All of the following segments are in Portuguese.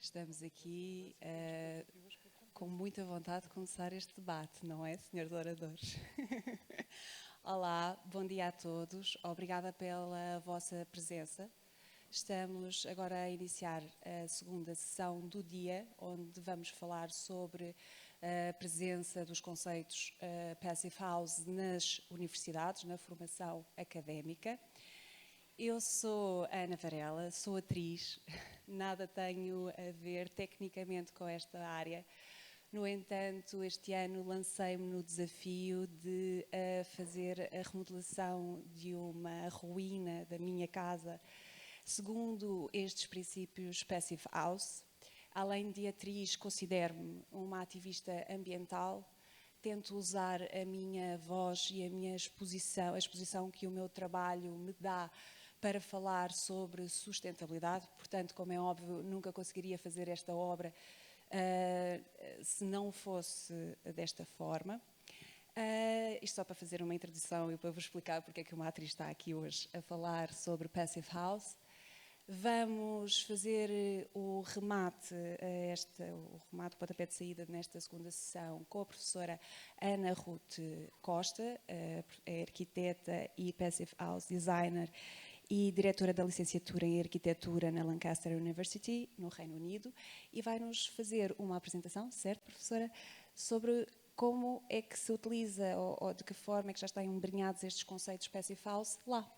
Estamos aqui com muita vontade de começar este debate, não é, senhores oradores? Olá, bom dia a todos. Obrigada pela vossa presença. Estamos agora a iniciar a segunda sessão do dia, onde vamos falar sobre a presença dos conceitos Passive House nas universidades, na formação académica. Eu sou a Ana Varela, sou atriz, nada tenho a ver tecnicamente com esta área. No entanto, este ano lancei-me no desafio de fazer a remodelação de uma ruína da minha casa, segundo estes princípios Passive House. Além de atriz, considero-me uma ativista ambiental. Tento usar a minha voz e a minha exposição, a exposição que o meu trabalho me dá para falar sobre sustentabilidade. Portanto, como é óbvio, nunca conseguiria fazer esta obra se não fosse desta forma. Isto só para fazer uma introdução e para vos explicar porque é que uma atriz está aqui hoje a falar sobre Passive House. Vamos fazer o remate, o remate pontapé de saída nesta segunda sessão com a professora Ana Ruth Costa, é arquiteta e Passive House Designer e diretora da licenciatura em Arquitetura na Lancaster University, no Reino Unido, e vai-nos fazer uma apresentação, certo, professora, sobre como é que se utiliza ou de que forma é que já estão embrenhados estes conceitos Passive House lá.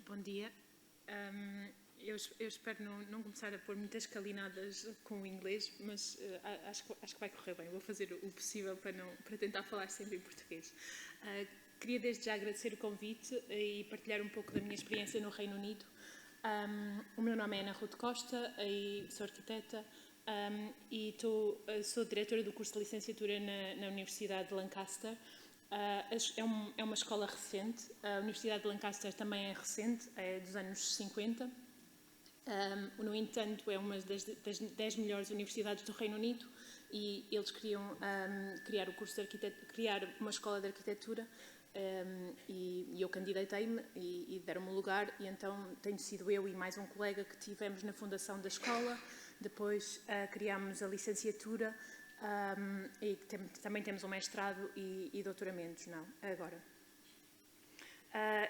Bom dia. Eu espero não começar a pôr muitas calinadas com o inglês, mas acho que vai correr bem. Vou fazer o possível para tentar falar sempre em português. Queria desde já agradecer o convite e partilhar um pouco da minha experiência no Reino Unido. O meu nome é Ana Ruth Costa e sou arquiteta e sou diretora do curso de licenciatura na Universidade de Lancaster. É uma escola recente. A Universidade de Lancaster também é recente, é dos anos 50. No entanto, é uma das 10 melhores universidades do Reino Unido e eles queriam criar o curso de criar uma escola de arquitetura e eu candidatei-me e deram-me o lugar e então tenho sido eu e mais um colega que tivemos na fundação da escola. Depois criámos a licenciatura e também temos um mestrado e doutoramentos, agora.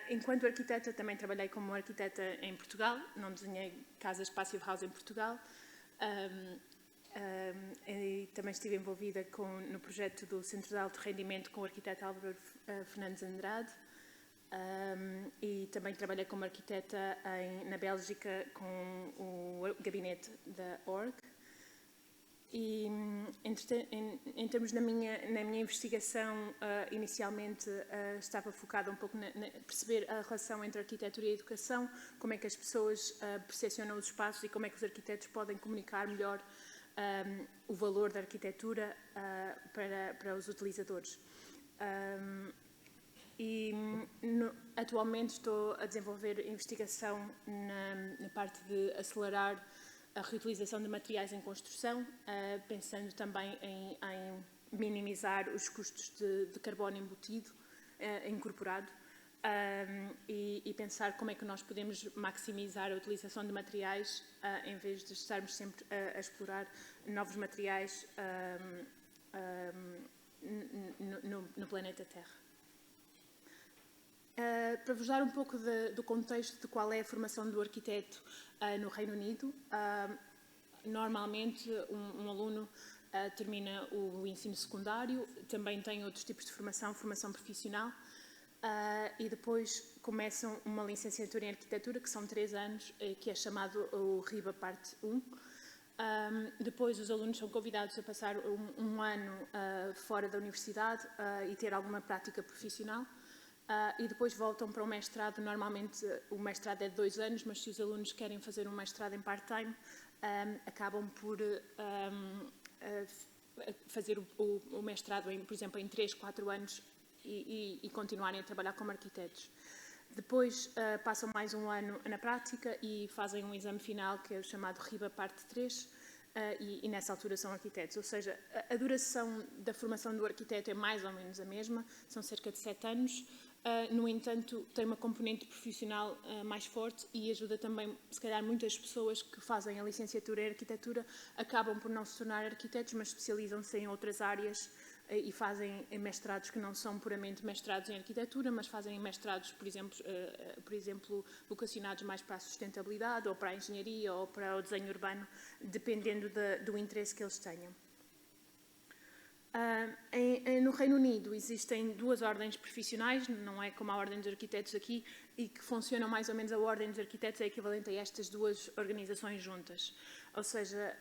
Enquanto arquiteta, também trabalhei como arquiteta em Portugal, não desenhei casas Passive House em Portugal. E também estive envolvida no projeto do Centro de Alto Rendimento com o arquiteto Álvaro Fernandes Andrade. E também trabalhei como arquiteta na Bélgica com o gabinete da ORG. E em termos na minha investigação, inicialmente estava focada um pouco na perceber a relação entre a arquitetura e a educação, como é que as pessoas percepcionam os espaços e como é que os arquitetos podem comunicar melhor o valor da arquitetura para os utilizadores. Atualmente estou a desenvolver investigação na parte de acelerar a reutilização de materiais em construção, pensando também em minimizar os custos de carbono embutido, incorporado, e pensar como é que nós podemos maximizar a utilização de materiais em vez de estarmos sempre a explorar novos materiais no planeta Terra. Para vos dar um pouco do contexto de qual é a formação do arquiteto no Reino Unido, normalmente um aluno termina o ensino secundário, também tem outros tipos de formação profissional, e depois começam uma licenciatura em arquitetura, que são 3 anos, que é chamado o RIBA Parte 1. Depois os alunos são convidados a passar um ano fora da universidade e ter alguma prática profissional. E depois voltam para o mestrado. Normalmente o mestrado é de 2 anos, mas se os alunos querem fazer um mestrado em part-time, acabam por fazer o mestrado, por exemplo, em 3, 4 anos e continuarem a trabalhar como arquitetos. Depois passam mais um ano na prática e fazem um exame final, que é o chamado RIBA Parte 3, e nessa altura são arquitetos. Ou seja, a duração da formação do arquiteto é mais ou menos a mesma, são cerca de 7 anos. No entanto, tem uma componente profissional mais forte e ajuda também, se calhar, muitas pessoas que fazem a licenciatura em arquitetura acabam por não se tornar arquitetos, mas especializam-se em outras áreas e fazem mestrados que não são puramente mestrados em arquitetura, mas fazem mestrados, por exemplo, vocacionados mais para a sustentabilidade, ou para a engenharia, ou para o desenho urbano, dependendo do interesse que eles tenham. No Reino Unido existem 2 ordens profissionais, não é como a Ordem dos Arquitetos aqui, e que funcionam mais ou menos. A Ordem dos Arquitetos é equivalente a estas 2 organizações juntas. Ou seja,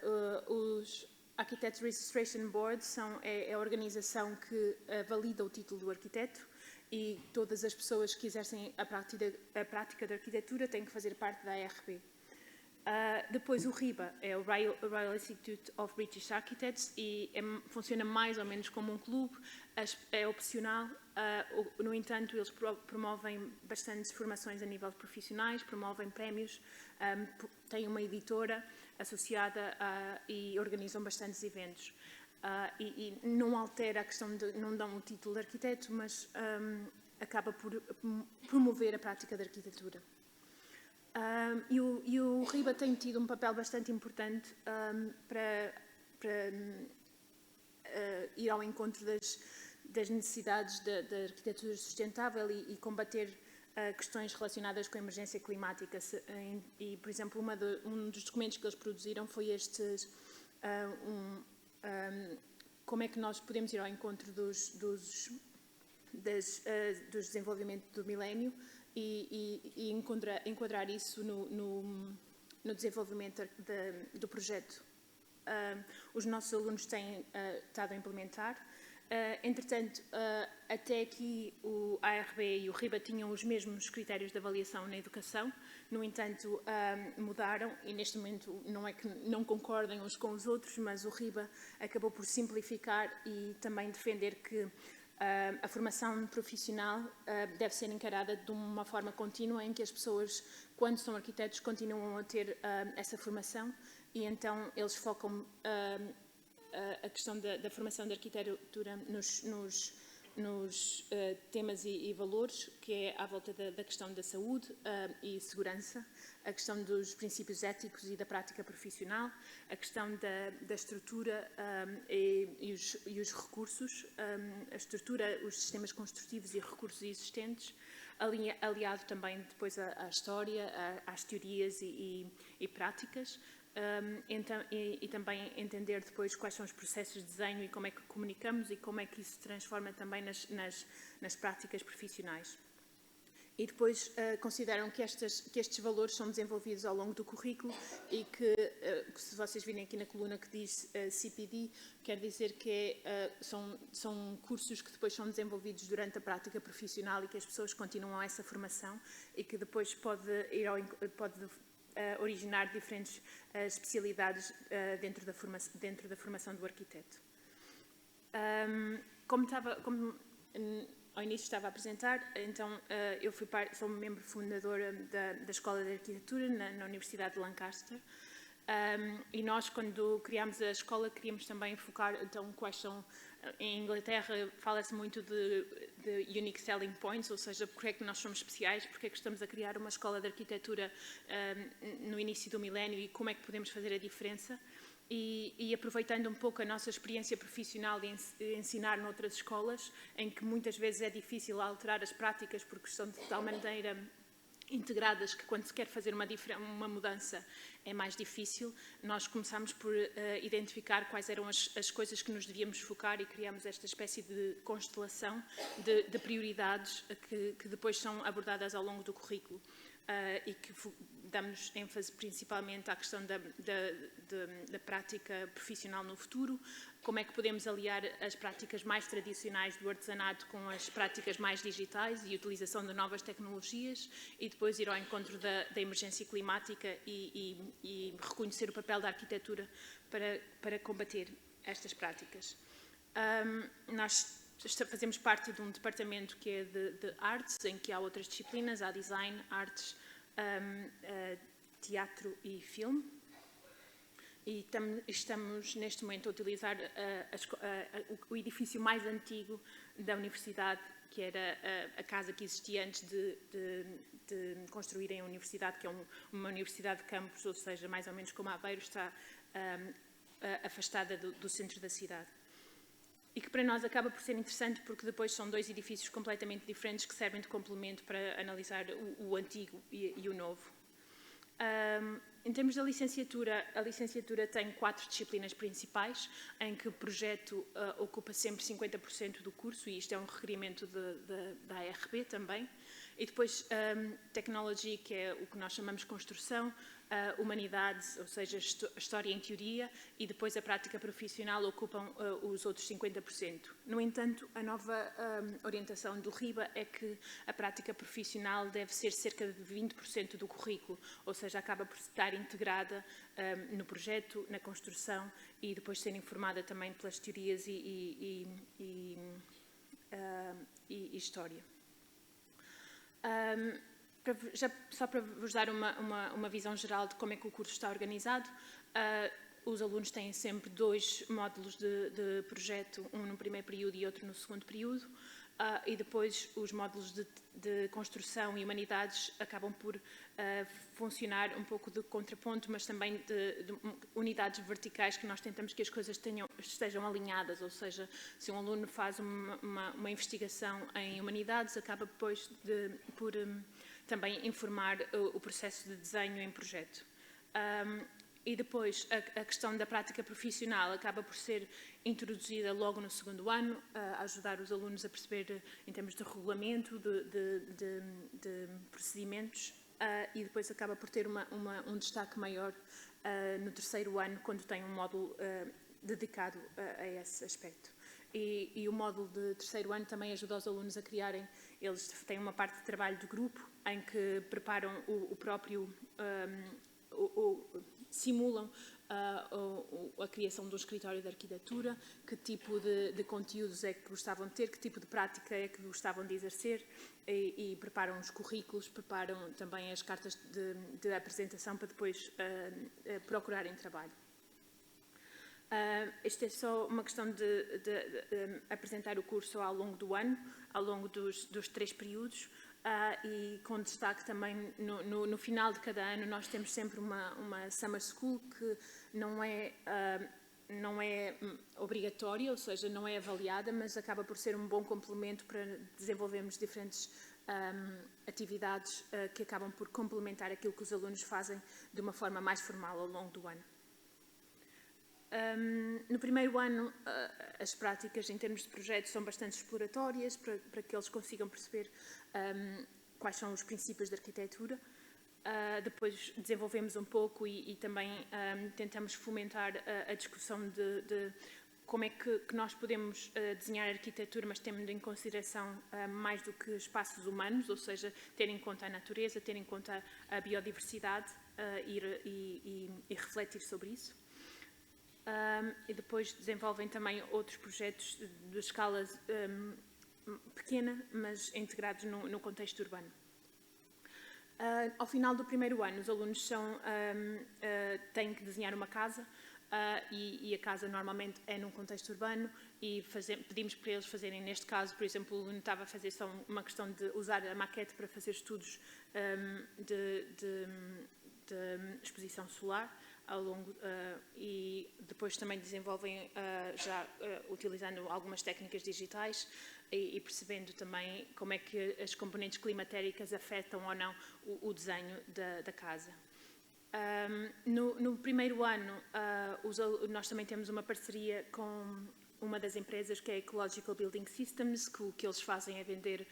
os Architects Registration Board é a organização que valida o título do arquiteto, e todas as pessoas que exercem a prática da arquitetura têm que fazer parte da ARB. Depois o RIBA é o Royal Institute of British Architects e funciona mais ou menos como um clube, é opcional. No entanto, eles promovem bastantes formações a nível de profissionais, promovem prémios, têm uma editora associada e organizam bastantes eventos. E não altera a questão de não dão o título de arquiteto, mas acaba por promover a prática da arquitetura. E o RIBA tem tido um papel bastante importante para ir ao encontro das necessidades da arquitetura sustentável e combater questões relacionadas com a emergência climática. E, por exemplo, um dos documentos que eles produziram foi como é que nós podemos ir ao encontro dos desenvolvimentos do milénio e enquadrar isso no desenvolvimento do projeto. Os nossos alunos têm estado a implementar. Entretanto, até aqui a ARB e o RIBA tinham os mesmos critérios de avaliação na educação. No entanto, mudaram e neste momento não é que não concordem uns com os outros, mas o RIBA acabou por simplificar e também defender que a formação profissional deve ser encarada de uma forma contínua, em que as pessoas, quando são arquitetos, continuam a ter essa formação, e então eles focam a questão da formação da arquitetura nos temas e valores, que é à volta da questão da saúde e segurança, a questão dos princípios éticos e da prática profissional, a questão da estrutura e os recursos, a estrutura, os sistemas construtivos e recursos existentes, aliado também depois à história, às teorias e práticas. E também entender depois quais são os processos de desenho e como é que comunicamos e como é que isso se transforma também nas práticas profissionais. E depois consideram que estes valores são desenvolvidos ao longo do currículo e que, se vocês virem aqui na coluna que diz CPD, quer dizer que são cursos que depois são desenvolvidos durante a prática profissional e que as pessoas continuam essa formação e que depois pode originar diferentes especialidades dentro da formação do arquiteto. Como ao início estava a apresentar, então eu sou membro fundadora da Escola de Arquitetura na Universidade de Lancaster. E nós, quando criámos a escola, queríamos também focar, então, quais são... Em Inglaterra fala-se muito de unique selling points, ou seja, porque é que nós somos especiais, porque é que estamos a criar uma escola de arquitetura no início do milénio e como é que podemos fazer a diferença. E aproveitando um pouco a nossa experiência profissional de ensinar noutras escolas, em que muitas vezes é difícil alterar as práticas porque são de tal maneira integradas que quando se quer fazer uma mudança é mais difícil. Nós começámos por identificar quais eram as coisas que nos devíamos focar e criámos esta espécie de constelação de prioridades que depois são abordadas ao longo do currículo e que damos ênfase principalmente à questão da prática profissional no futuro, como é que podemos aliar as práticas mais tradicionais do artesanato com as práticas mais digitais e utilização de novas tecnologias e depois ir ao encontro da emergência climática e reconhecer o papel da arquitetura para combater estas práticas. Nós fazemos parte de um departamento que é de artes, em que há outras disciplinas, há design, artes, teatro e filme. e estamos neste momento a utilizar o edifício mais antigo da universidade, que era a casa que existia antes de construírem a universidade, que é uma universidade de campus, ou seja, mais ou menos como Aveiro, está afastada do centro da cidade. E que para nós acaba por ser interessante porque depois são dois edifícios completamente diferentes que servem de complemento para analisar o antigo e o novo. Em termos da licenciatura, a licenciatura tem 4 disciplinas principais, em que o projeto ocupa sempre 50% do curso, e isto é um requerimento da ARB também. E depois Technology, que é o que nós chamamos de construção, Humanidades, ou seja, História em Teoria, e depois a prática profissional ocupam os outros 50%. No entanto, a nova orientação do RIBA é que a prática profissional deve ser cerca de 20% do currículo, ou seja, acaba por estar integrada no projeto, na construção, e depois ser informada também pelas teorias e história. Só para vos dar uma visão geral de como é que o curso está organizado, os alunos têm sempre 2 módulos de projeto, um no primeiro período e outro no segundo período, e depois os módulos de construção e humanidades acabam por funcionar um pouco de contraponto, mas também de unidades verticais, que nós tentamos que as coisas estejam alinhadas, ou seja, se um aluno faz uma investigação em humanidades, acaba depois por também informar o processo de desenho em projeto. E depois a questão da prática profissional acaba por ser introduzida logo no segundo ano, a ajudar os alunos a perceber em termos de regulamento, de procedimentos, e depois acaba por ter um destaque maior no terceiro ano, quando tem um módulo dedicado a esse aspecto. E o módulo de terceiro ano também ajuda os alunos a criarem, eles têm uma parte de trabalho de grupo, em que preparam o próprio, simulam a criação de um escritório de arquitetura, que tipo de conteúdos é que gostavam de ter, que tipo de prática é que gostavam de exercer, e preparam os currículos, preparam também as cartas de apresentação para depois procurarem trabalho. Isto é só uma questão de apresentar o curso ao longo do ano, ao longo dos 3 períodos, e com destaque também no final de cada ano. Nós temos sempre uma Summer School que não é obrigatória, ou seja, não é avaliada, mas acaba por ser um bom complemento para desenvolvermos diferentes atividades que acabam por complementar aquilo que os alunos fazem de uma forma mais formal ao longo do ano. No primeiro ano, as práticas em termos de projetos são bastante exploratórias para que eles consigam perceber quais são os princípios da arquitetura. Depois desenvolvemos um pouco e também tentamos fomentar a discussão de como é que nós podemos desenhar a arquitetura, mas tendo em consideração mais do que espaços humanos, ou seja, ter em conta a natureza, ter em conta a biodiversidade e refletir sobre isso. E depois desenvolvem também outros projetos de escala pequena, mas integrados no contexto urbano. Ao final do primeiro ano, os alunos têm que desenhar uma casa, e a casa normalmente é num contexto urbano, e pedimos para eles fazerem, neste caso, por exemplo, o aluno estava a fazer só uma questão de usar a maquete para fazer estudos de exposição solar, ao longo, e depois também desenvolvem já utilizando algumas técnicas digitais e percebendo também como é que as componentes climatéricas afetam ou não o desenho da casa. No primeiro ano, nós também temos uma parceria com uma das empresas, que é a Ecological Building Systems, que o que eles fazem é vender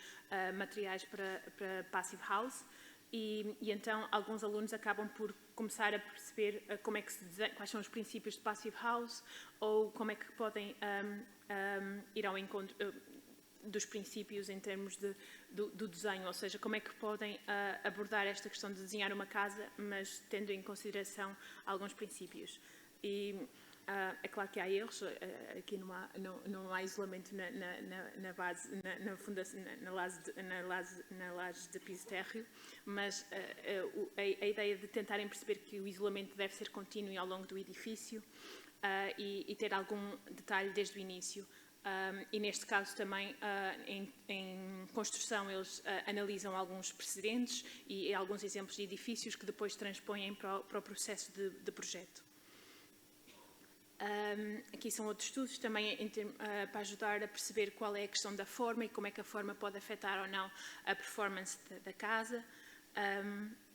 materiais para Passive House. E então alguns alunos acabam por começar a perceber como é que quais são os princípios de Passive House, ou como é que podem ir ao encontro dos princípios em termos do desenho, ou seja, como é que podem abordar esta questão de desenhar uma casa, mas tendo em consideração alguns princípios. E É claro que há erros, aqui não há isolamento na base, na fundação, na laje de piso térreo, mas a ideia de tentarem perceber que o isolamento deve ser contínuo ao longo do edifício e ter algum detalhe desde o início. E neste caso também, em construção, eles analisam alguns precedentes e alguns exemplos de edifícios que depois transpõem para o processo de projeto. Aqui são outros estudos também para ajudar a perceber qual é a questão da forma e como é que a forma pode afetar ou não a performance da casa.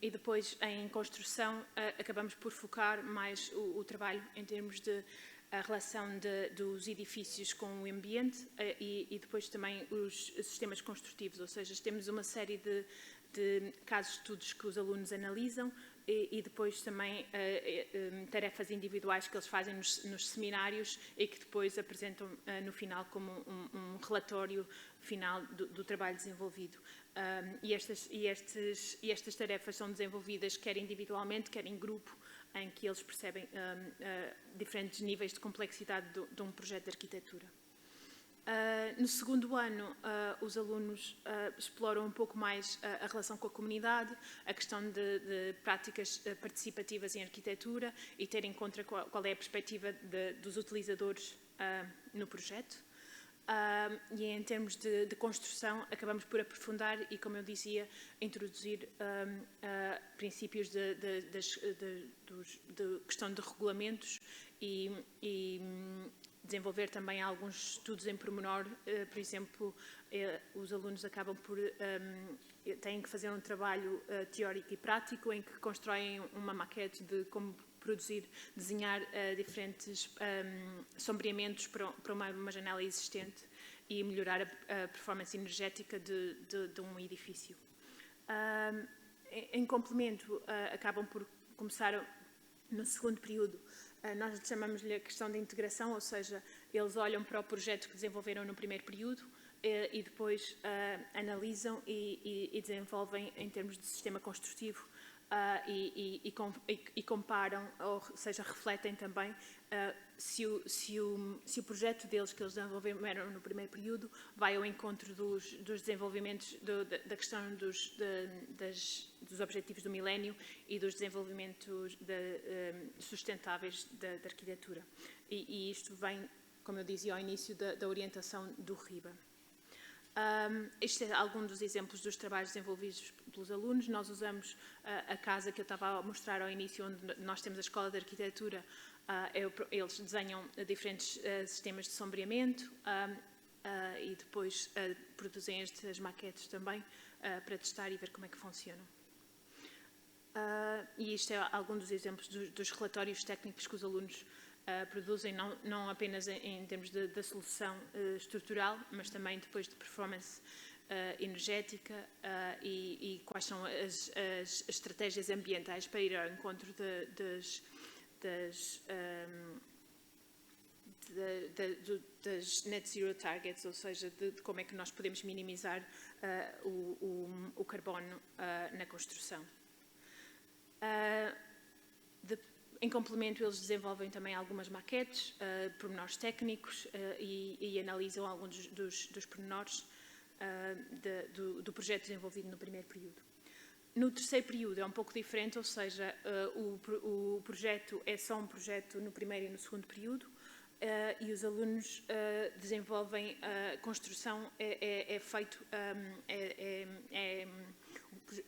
E depois, em construção, acabamos por focar mais o trabalho em termos de a relação dos edifícios com o ambiente e depois também os sistemas construtivos, ou seja, temos uma série de casos de estudos que os alunos analisam e depois também tarefas individuais que eles fazem nos seminários e que depois apresentam no final como um relatório final do trabalho desenvolvido. E estas tarefas são desenvolvidas quer individualmente, quer em grupo, em que eles percebem diferentes níveis de complexidade de um projeto de arquitetura. No segundo ano, os alunos exploram um pouco mais a relação com a comunidade, a questão de práticas participativas em arquitetura e ter em conta qual é a perspectiva dos utilizadores no projeto. E em termos de construção, acabamos por aprofundar e, como eu dizia, introduzir princípios de questão de regulamentos e desenvolver também alguns estudos em pormenor. Por exemplo, os alunos acabam por têm que fazer um trabalho teórico e prático em que constroem uma maquete de como desenhar diferentes sombreamentos para uma janela existente e melhorar a performance energética de um edifício. Em complemento, acabam por começar no segundo período. Nós chamamos-lhe a questão de integração, ou seja, eles olham para o projeto que desenvolveram no primeiro período e depois analisam e desenvolvem em termos de sistema construtivo e comparam, ou seja, refletem também se o projeto deles que eles desenvolveram no primeiro período vai ao encontro dos desenvolvimentos da questão dos objetivos do milénio e dos desenvolvimentos sustentáveis da arquitetura. E isto vem, como eu dizia ao início, da orientação do RIBA. Este é algum dos exemplos dos trabalhos desenvolvidos pelos alunos. Nós usamos a casa que eu estava a mostrar ao início, onde nós temos a Escola de Arquitetura. Eles desenham diferentes sistemas de sombreamento e depois produzem estas maquetes também para testar e ver como é que funcionam. E isto é algum dos exemplos dos relatórios técnicos que os alunos produzem, não apenas em termos da solução estrutural, mas também depois de performance energética e quais são as estratégias ambientais para ir ao encontro das net zero targets, ou seja, de como é que nós podemos minimizar o carbono na construção. Em complemento, eles desenvolvem também algumas maquetes, pormenores técnicos e analisam alguns dos pormenores do projeto desenvolvido no primeiro período. No terceiro período é um pouco diferente, ou seja, o projeto é só um projeto no primeiro e no segundo período e os alunos desenvolvem a construção, é feito,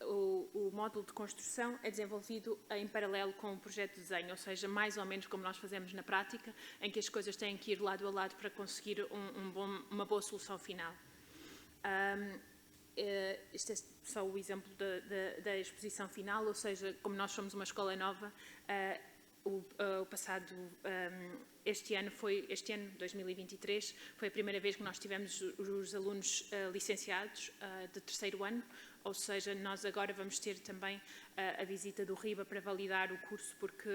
o módulo de construção é desenvolvido em paralelo com o projeto de desenho, ou seja, mais ou menos como nós fazemos na prática, em que as coisas têm que ir lado a lado para conseguir uma boa solução final. Este é só o exemplo da exposição final, ou seja, como nós somos uma escola nova, este ano, 2023, foi a primeira vez que nós tivemos os alunos licenciados de terceiro ano, ou seja, nós agora vamos ter também a visita do RIBA para validar o curso, porque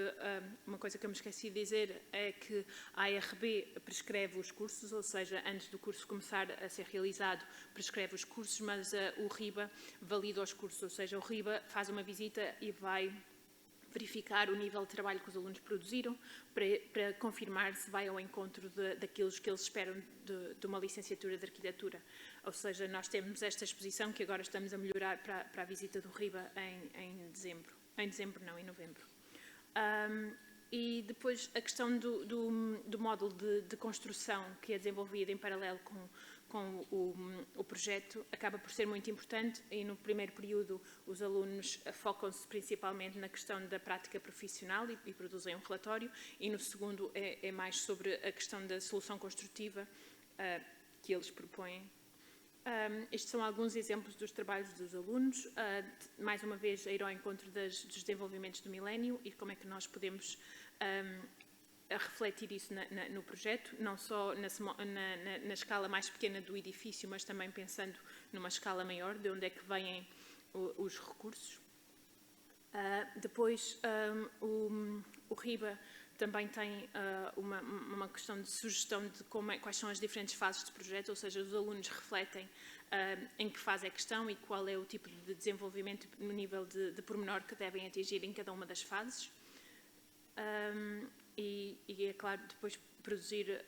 uma coisa que eu me esqueci de dizer é que a ARB prescreve os cursos, ou seja, antes do curso começar a ser realizado, prescreve os cursos, mas o RIBA valida os cursos, ou seja, o RIBA faz uma visita e vai verificar o nível de trabalho que os alunos produziram, para confirmar se vai ao encontro daquilo que eles esperam de uma licenciatura de arquitetura. Ou seja, nós temos esta exposição que agora estamos a melhorar para a visita do RIBA em dezembro. Em novembro. E depois a questão do módulo de construção que é desenvolvido em paralelo com o projeto acaba por ser muito importante, e no primeiro período os alunos focam-se principalmente na questão da prática profissional e produzem um relatório, e no segundo é mais sobre a questão da solução construtiva que eles propõem. Estes são alguns exemplos dos trabalhos dos alunos, mais uma vez a ir ao encontro dos desenvolvimentos do milénio e como é que nós podemos a refletir isso no projeto, não só na escala mais pequena do edifício, mas também pensando numa escala maior, de onde é que vêm os recursos. Depois, o RIBA também tem uma questão de sugestão de quais são as diferentes fases de projeto, ou seja, os alunos refletem em que fase é que estão e qual é o tipo de desenvolvimento no nível de pormenor que devem atingir em cada uma das fases. E é claro, depois produzir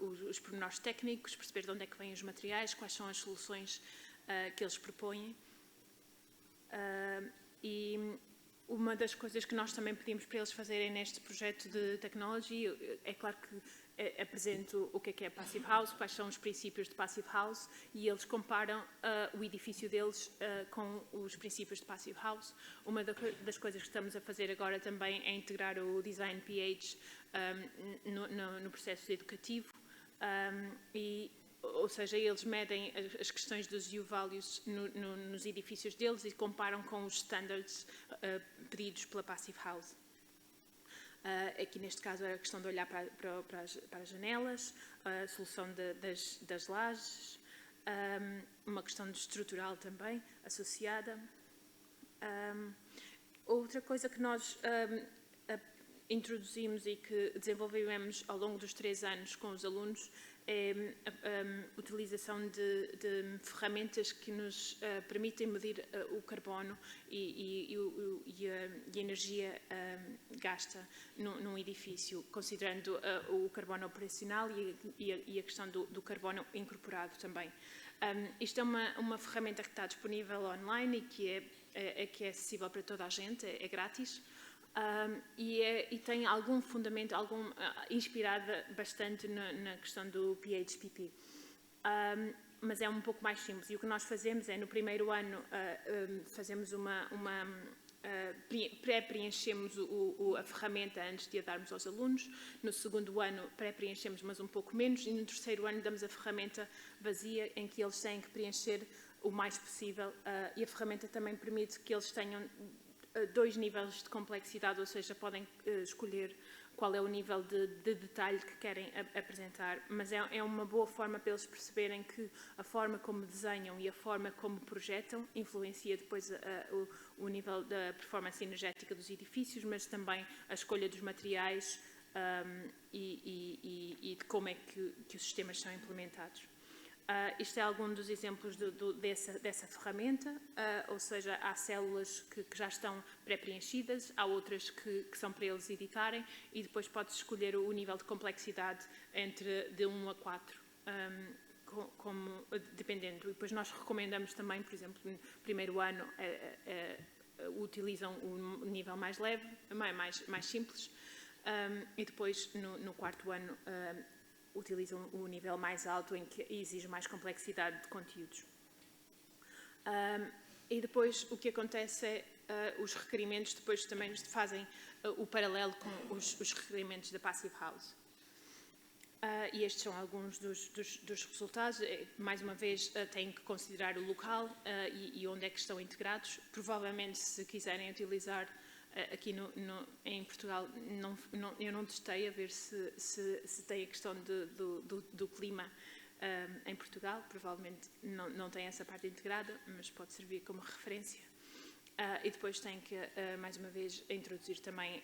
os pormenores técnicos, perceber de onde é que vêm os materiais, quais são as soluções que eles propõem. E uma das coisas que nós também pedimos para eles fazerem neste projeto de technology, é claro que apresento o que é Passive House, quais são os princípios de Passive House, e eles comparam o edifício deles com os princípios de Passive House. Uma das coisas que estamos a fazer agora também é integrar o Design PH no processo educativo, ou seja, eles medem as questões dos U-values nos edifícios deles e comparam com os standards pedidos pela Passive House. Aqui neste caso era a questão de olhar para as janelas, a solução das lajes, uma questão estrutural também associada. Outra coisa que nós introduzimos e que desenvolvemos ao longo dos 3 anos com os alunos é a utilização de ferramentas que nos permitem medir o carbono e a energia gasta num edifício, considerando o carbono operacional e a questão do carbono incorporado também. Isto é uma ferramenta que está disponível online e que é acessível para toda a gente, é grátis. E tem algum fundamento, inspirada bastante na questão do PHPP. Mas é um pouco mais simples. E o que nós fazemos é, no primeiro ano, fazemos pré-preenchemos a ferramenta antes de a darmos aos alunos. No segundo ano, pré-preenchemos, mas um pouco menos. E no terceiro ano, damos a ferramenta vazia, em que eles têm que preencher o mais possível. E a ferramenta também permite que eles tenham 2 níveis de complexidade, ou seja, podem escolher qual é o nível de detalhe que querem apresentar, mas é uma boa forma para eles perceberem que a forma como desenham e a forma como projetam influencia depois o nível da performance energética dos edifícios, mas também a escolha dos materiais e de como é que os sistemas são implementados. Isto é algum dos exemplos dessa ferramenta, ou seja, há células que já estão pré-preenchidas, há outras que são para eles editarem e depois pode-se escolher o nível de complexidade de 1 a 4, dependendo. E depois nós recomendamos também, por exemplo, no primeiro ano utilizam o nível mais leve, mais simples, e depois no quarto ano utilizam o nível mais alto, em que exige mais complexidade de conteúdos. E depois o que acontece é os requerimentos depois também fazem o paralelo com os requerimentos da Passive House. E estes são alguns dos resultados. Mais uma vez, têm que considerar o local e onde é que estão integrados. Provavelmente, se quiserem utilizar aqui em Portugal, eu não testei a ver se tem a questão do clima em Portugal. Provavelmente não tem essa parte integrada, mas pode servir como referência. E depois tem que, mais uma vez, introduzir também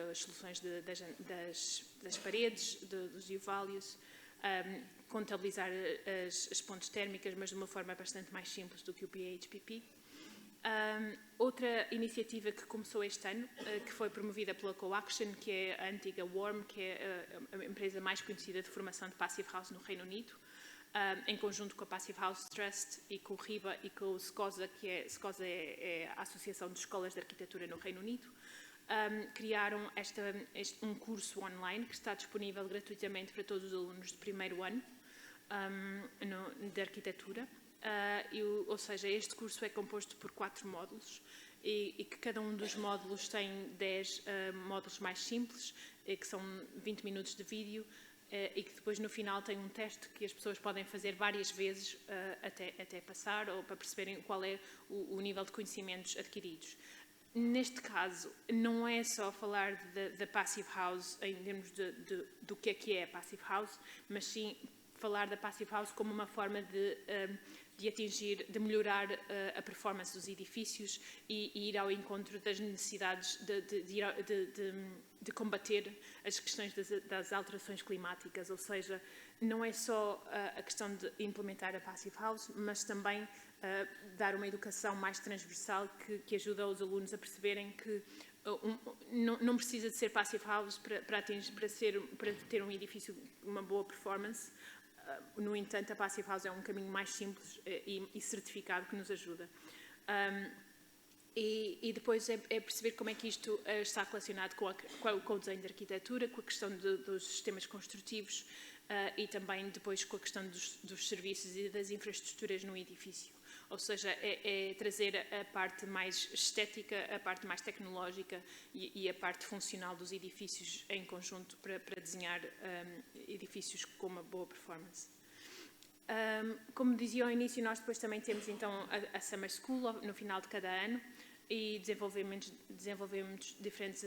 as soluções das paredes, dos U-values, contabilizar as pontes térmicas, mas de uma forma bastante mais simples do que o PHPP. Outra iniciativa que começou este ano, que foi promovida pela Coaction, que é a antiga Worm, que é a empresa mais conhecida de formação de Passive House no Reino Unido, em conjunto com a Passive House Trust e com o RIBA e com o SCOSA, SCOSA é a Associação de Escolas de Arquitetura no Reino Unido, criaram um curso online que está disponível gratuitamente para todos os alunos do primeiro ano de arquitetura. Ou seja, este curso é composto por 4 módulos e que cada um dos módulos tem 10 módulos mais simples, que são 20 minutos de vídeo e que depois no final tem um teste que as pessoas podem fazer várias vezes até passar ou para perceberem qual é o nível de conhecimentos adquiridos. Neste caso, não é só falar da Passive House em termos do que é a Passive House, mas sim falar da Passive House como uma forma de melhorar a performance dos edifícios e ir ao encontro das necessidades de combater as questões das alterações climáticas, ou seja, não é só a questão de implementar a Passive House, mas também dar uma educação mais transversal que ajuda os alunos a perceberem que não precisa de ser Passive House para ter um edifício com uma boa performance. No entanto, a Passive House é um caminho mais simples e certificado que nos ajuda. E depois é perceber como é que isto está relacionado com o desenho de arquitetura, com a questão dos sistemas construtivos e também depois com a questão dos serviços e das infraestruturas no edifício. Ou seja, é trazer a parte mais estética, a parte mais tecnológica e a parte funcional dos edifícios em conjunto para desenhar edifícios com uma boa performance. Como dizia ao início, nós depois também temos então a Summer School no final de cada ano e desenvolvemos diferentes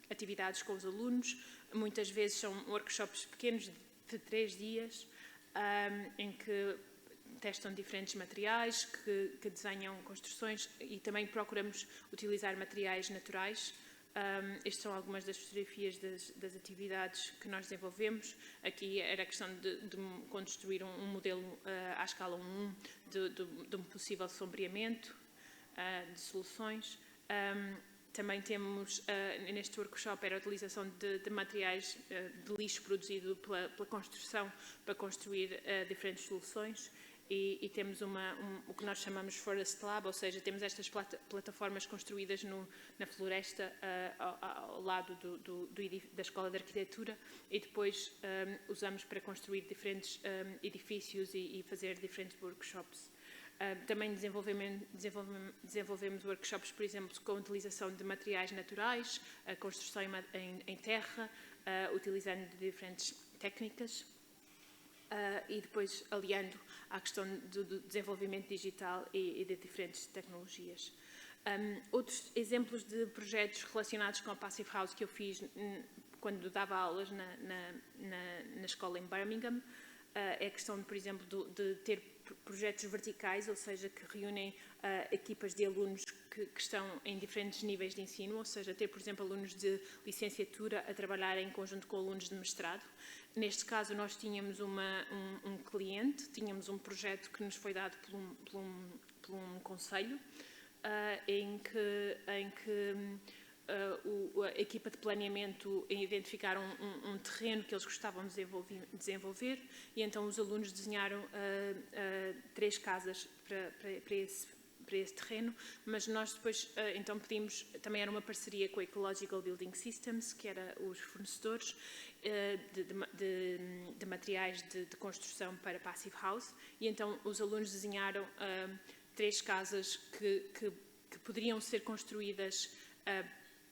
atividades com os alunos. Muitas vezes são workshops pequenos de 3 dias em que testam diferentes materiais, que desenham construções e também procuramos utilizar materiais naturais. Estas são algumas das fotografias das atividades que nós desenvolvemos. Aqui era a questão de construir um modelo à escala 1 de um possível sombreamento de soluções. Também temos, neste workshop, era a utilização de materiais de lixo produzido pela construção para construir diferentes soluções. E temos o que nós chamamos Forest Lab, ou seja, temos estas plataformas construídas na floresta ao lado da Escola de Arquitetura e depois usamos para construir diferentes edifícios e fazer diferentes workshops. Também desenvolvemos workshops, por exemplo, com a utilização de materiais naturais, a construção em terra, utilizando diferentes técnicas. E depois aliando à questão do desenvolvimento digital e de diferentes tecnologias. Outros exemplos de projetos relacionados com a Passive House que eu fiz quando dava aulas na escola em Birmingham é a questão, por exemplo, de ter projetos verticais, ou seja, que reúnem equipas de alunos que estão em diferentes níveis de ensino, ou seja, ter, por exemplo, alunos de licenciatura a trabalhar em conjunto com alunos de mestrado. Neste caso, nós tínhamos um cliente, tínhamos um projeto que nos foi dado por um conselho, em que a equipa de planeamento identificaram um terreno que eles gostavam de desenvolver e então os alunos desenharam 3 casas para esse terreno, mas nós depois então pedimos, também era uma parceria com a Ecological Building Systems, que era os fornecedores de materiais de construção para Passive House, e então os alunos desenharam 3 casas que poderiam ser construídas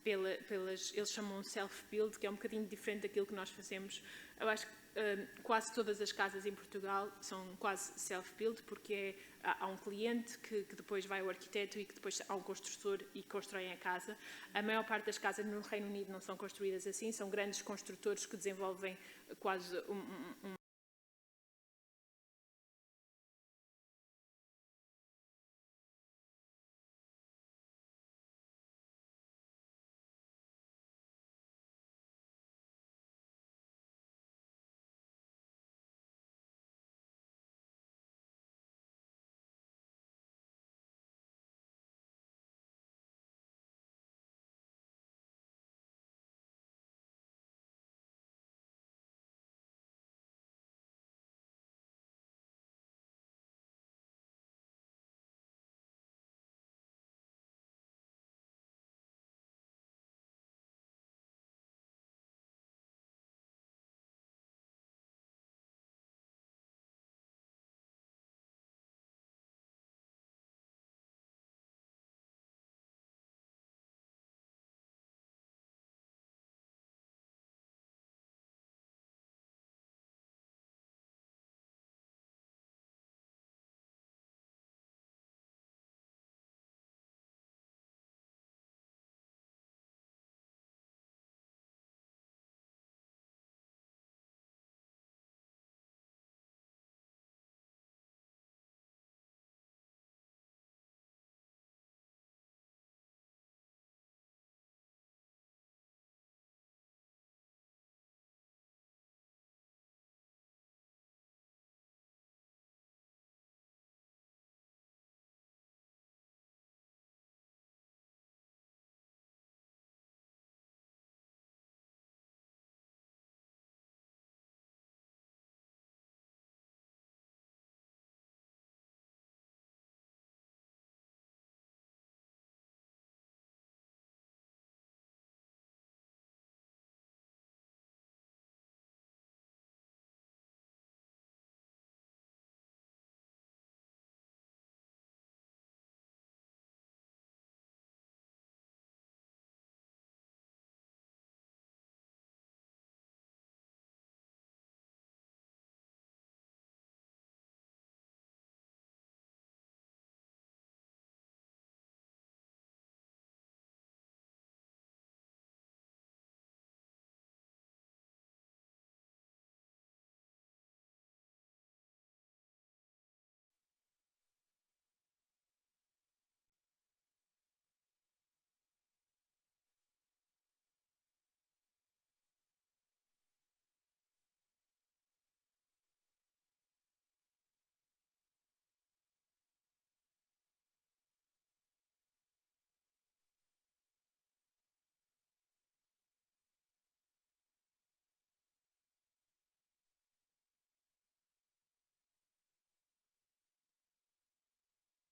eles chamam self-build, que é um bocadinho diferente daquilo que nós fazemos. Eu acho que quase todas as casas em Portugal são quase self-build, porque há um cliente que depois vai ao arquiteto e que depois há um construtor e constroem a casa. A maior parte das casas no Reino Unido não são construídas assim, são grandes construtores que desenvolvem quase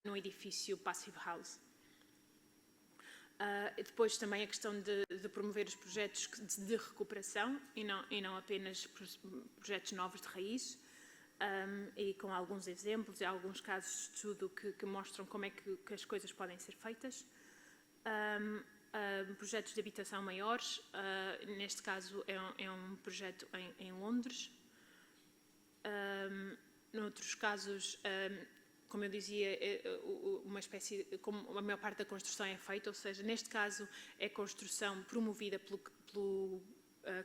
no edifício Passive House. Depois também a questão de promover os projetos de recuperação e não apenas projetos novos de raiz, e com alguns exemplos e alguns casos de estudo que mostram como é que as coisas podem ser feitas. Projetos de habitação maiores, neste caso é um projeto em Londres. Noutros casos, como eu dizia, uma espécie, como a maior parte da construção é feita, ou seja, neste caso é construção promovida pelo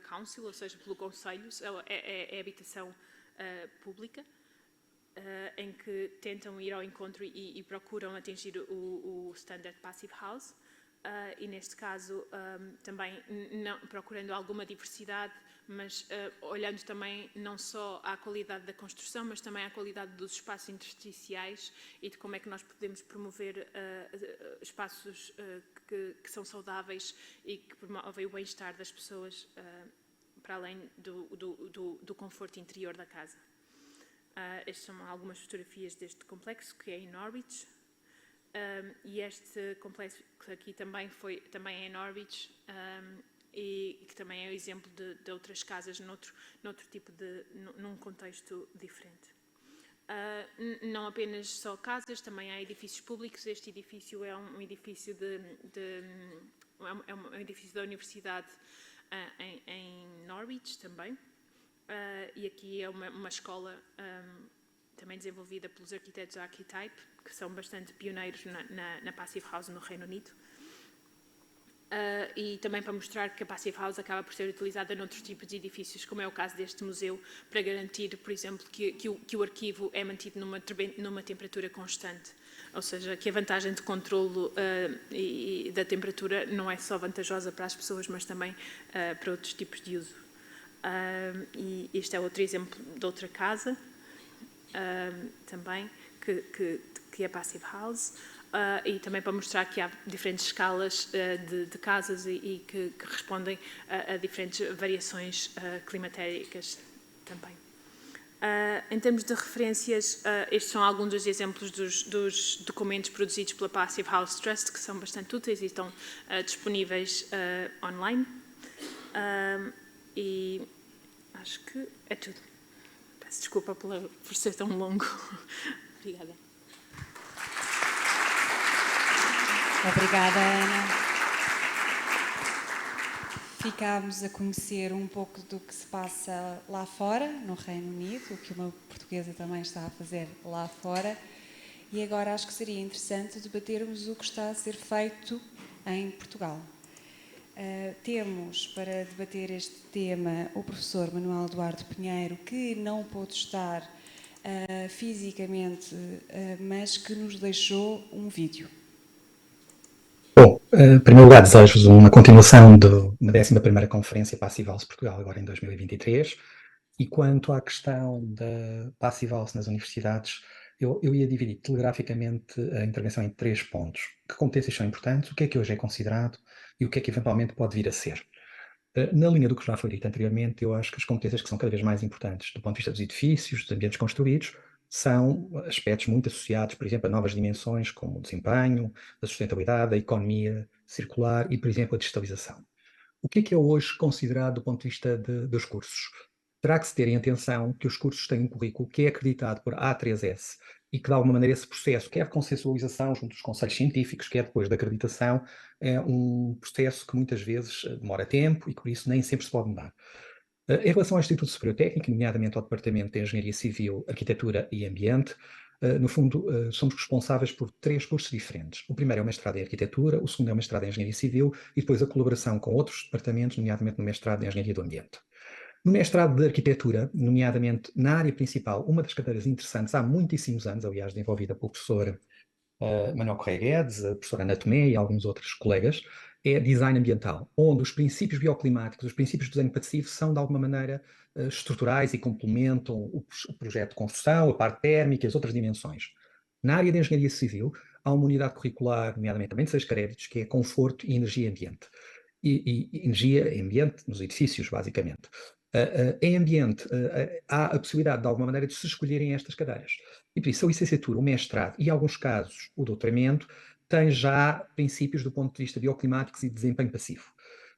Council, ou seja, pelo Conselho, é habitação pública, em que tentam ir ao encontro e procuram atingir o Standard Passive House. E neste caso também procurando alguma diversidade, mas olhando também não só à qualidade da construção, mas também à qualidade dos espaços intersticiais e de como é que nós podemos promover espaços que são saudáveis e que promovem o bem-estar das pessoas para além do conforto interior da casa. Estas são algumas fotografias deste complexo, que é em Norwich. E este complexo aqui também é em Norwich, e que também é um exemplo de outras casas noutro tipo num contexto diferente. Não apenas só casas, também há edifícios públicos. Este edifício é um edifício um edifício da Universidade em Norwich também, e aqui é uma escola também desenvolvida pelos arquitetos da Archetype, que são bastante pioneiros na Passive House no Reino Unido. E também para mostrar que a Passive House acaba por ser utilizada noutros tipos de edifícios, como é o caso deste museu, para garantir, por exemplo, que o arquivo é mantido numa temperatura constante. Ou seja, que a vantagem de controlo da temperatura não é só vantajosa para as pessoas, mas também para outros tipos de uso. E este é outro exemplo de outra casa, também, que é Passive House, e também para mostrar que há diferentes escalas de casas e que respondem a diferentes variações climatéricas também. Em termos de referências, estes são alguns dos exemplos dos documentos produzidos pela Passive House Trust, que são bastante úteis e estão disponíveis online. E acho que é tudo. Peço desculpa por ser tão longo. Obrigada. Obrigada, Ana. Ficámos a conhecer um pouco do que se passa lá fora, no Reino Unido, o que uma portuguesa também está a fazer lá fora. E agora acho que seria interessante debatermos o que está a ser feito em Portugal. Temos para debater este tema o professor Manuel Eduardo Pinheiro, que não pôde estar fisicamente, mas que nos deixou um vídeo. Bom, em primeiro lugar, desejo-vos uma continuação da 11ª Conferência Passive House Portugal, agora em 2023. E quanto à questão da Passive House nas universidades, eu ia dividir telegraficamente a intervenção em 3 pontos. Que competências são importantes, o que é que hoje é considerado e o que é que eventualmente pode vir a ser. Na linha do que já foi dito anteriormente, eu acho que as competências que são cada vez mais importantes do ponto de vista dos edifícios, dos ambientes construídos, são aspectos muito associados, por exemplo, a novas dimensões como o desempenho, a sustentabilidade, a economia circular e, por exemplo, a digitalização. O que é hoje considerado do ponto de vista dos cursos? Terá que se ter em atenção que os cursos têm um currículo que é acreditado por A3S e que, de alguma maneira, esse processo, quer de consensualização junto dos conselhos científicos, quer depois da acreditação, é um processo que muitas vezes demora tempo e, por isso, nem sempre se pode mudar. Em relação ao Instituto Superior Técnico, nomeadamente ao Departamento de Engenharia Civil, Arquitetura e Ambiente, no fundo, somos responsáveis por 3 cursos diferentes. O primeiro é o mestrado em Arquitetura, o segundo é o mestrado em Engenharia Civil e depois a colaboração com outros departamentos, nomeadamente no mestrado em Engenharia do Ambiente. No mestrado de Arquitetura, nomeadamente na área principal, uma das cadeiras interessantes há muitíssimos anos, aliás, desenvolvida pelo professor Manuel Correia Guedes, a professora Ana Tomé e alguns outros colegas, é design ambiental, onde os princípios bioclimáticos, os princípios do desenho passivo são, de alguma maneira, estruturais e complementam o projeto de construção, a parte térmica e as outras dimensões. Na área de engenharia civil, há uma unidade curricular, nomeadamente também de 6 créditos, que é conforto e energia e ambiente. E energia e ambiente nos edifícios, basicamente. Em ambiente, há a possibilidade, de alguma maneira, de se escolherem estas cadeiras. E por isso, a licenciatura, o mestrado e, em alguns casos, o doutoramento, têm já princípios do ponto de vista bioclimáticos e de desempenho passivo.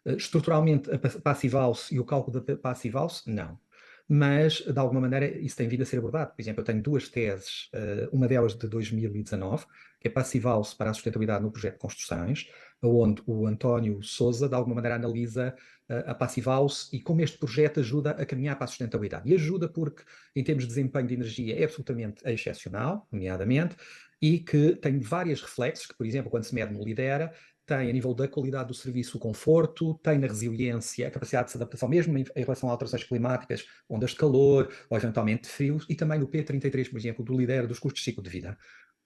Estruturalmente, a Passivhaus e o cálculo da Passivhaus, não. Mas, de alguma maneira, isso tem vindo a ser abordado. Por exemplo, eu tenho duas teses, uma delas de 2019, que é Passivhaus para a sustentabilidade no projeto de construções, onde o António Sousa, de alguma maneira, analisa a Passivhaus e como este projeto ajuda a caminhar para a sustentabilidade. E ajuda porque, em termos de desempenho de energia, é absolutamente excepcional, nomeadamente, e que tem vários reflexos, que, por exemplo, quando se mede no Lidera, tem a nível da qualidade do serviço o conforto, tem na resiliência a capacidade de se adaptação, mesmo em relação a alterações climáticas, ondas de calor ou eventualmente de frios, e também no P33, por exemplo, do Lidera dos custos de ciclo de vida.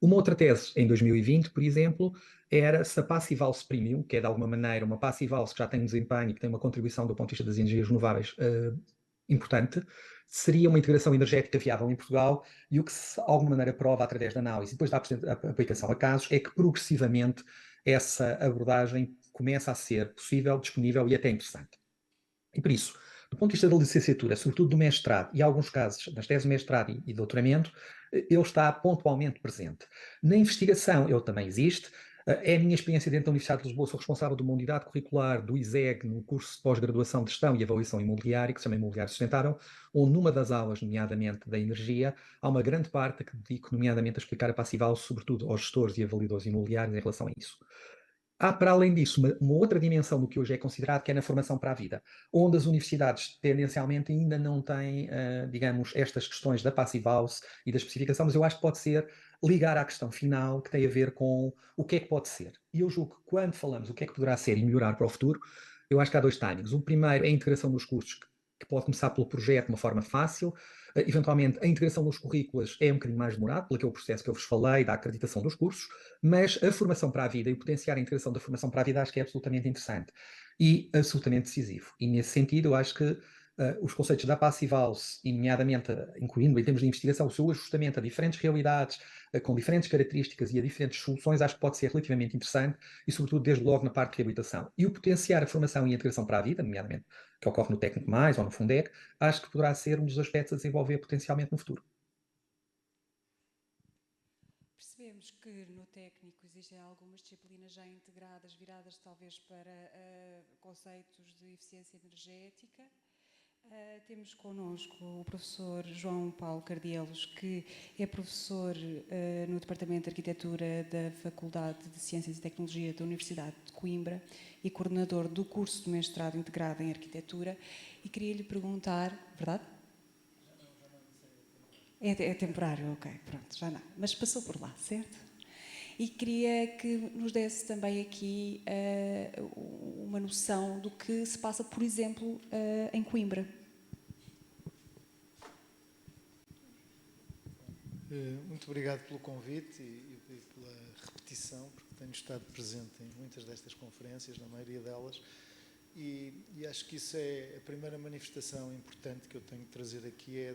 Uma outra tese, em 2020, por exemplo, era se a Passivhaus Premium, que é de alguma maneira uma Passivhaus que já tem um desempenho e que tem uma contribuição do ponto de vista das energias renováveis importante, seria uma integração energética viável em Portugal, e o que se, de alguma maneira, prova através da análise e depois da aplicação a casos é que progressivamente essa abordagem começa a ser possível, disponível e até interessante. E por isso, do ponto de vista da licenciatura, sobretudo do mestrado e, em alguns casos, das teses de mestrado e doutoramento, ele está pontualmente presente. Na investigação, ele também existe. É a minha experiência dentro da Universidade de Lisboa, sou responsável de uma unidade curricular do ISEG, no curso de pós-graduação de Gestão e Avaliação Imobiliária, que se chama Imobiliário Sustentável, onde numa das aulas, nomeadamente da energia, há uma grande parte que dedico, nomeadamente, a explicar a Passivhaus, sobretudo aos gestores e avaliadores imobiliários em relação a isso. Há, para além disso, uma outra dimensão do que hoje é considerado, que é na formação para a vida, onde as universidades tendencialmente ainda não têm, digamos, estas questões da Passivhaus e da especificação, mas eu acho que pode ser ligar à questão final, que tem a ver com o que é que pode ser. E eu julgo que quando falamos o que é que poderá ser e melhorar para o futuro, eu acho que há dois timings. O primeiro é a integração dos cursos, que pode começar pelo projeto de uma forma fácil. Eventualmente, a integração nos currículos é um bocadinho mais demorado, pelo aquele processo que eu vos falei, da acreditação dos cursos, mas a formação para a vida e o potenciar a integração da formação para a vida acho que é absolutamente interessante e absolutamente decisivo. E nesse sentido, eu acho que os conceitos da Passivhaus, e nomeadamente, incluindo em termos de investigação, o seu ajustamento a diferentes realidades, com diferentes características e a diferentes soluções, acho que pode ser relativamente interessante e, sobretudo, desde logo na parte de reabilitação. E o potenciar a formação e a integração para a vida, nomeadamente, que ocorre no Técnico Mais ou no Fundec, acho que poderá ser um dos aspectos a desenvolver potencialmente no futuro. Percebemos que no técnico existem algumas disciplinas já integradas, viradas talvez para conceitos de eficiência energética. Temos connosco o professor João Paulo Cardielos, que é professor no Departamento de Arquitetura da Faculdade de Ciências e Tecnologia da Universidade de Coimbra e coordenador do curso de mestrado integrado em Arquitetura. E queria lhe perguntar, verdade? É temporário, ok, pronto, já não. Mas passou por lá, certo? E queria que nos desse também aqui uma noção do que se passa, por exemplo, em Coimbra. Muito obrigado pelo convite e pela repetição, porque tenho estado presente em muitas destas conferências, na maioria delas, e acho que isso é a primeira manifestação importante que eu tenho de trazer aqui, é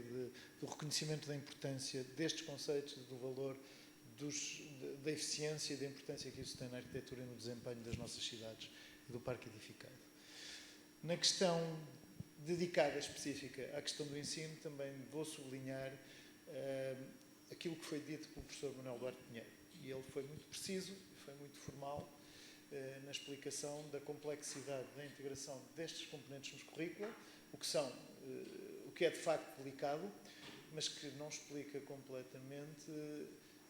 do reconhecimento da importância destes conceitos, do valor da eficiência e da importância que isso tem na arquitetura e no desempenho das nossas cidades e do parque edificado. Na questão dedicada específica à questão do ensino, também vou sublinhar aquilo que foi dito pelo professor Manuel Duarte Pinheiro. E ele foi muito preciso, foi muito formal na explicação da complexidade da integração destes componentes nos currículos, o que é de facto delicado, mas que não explica completamente,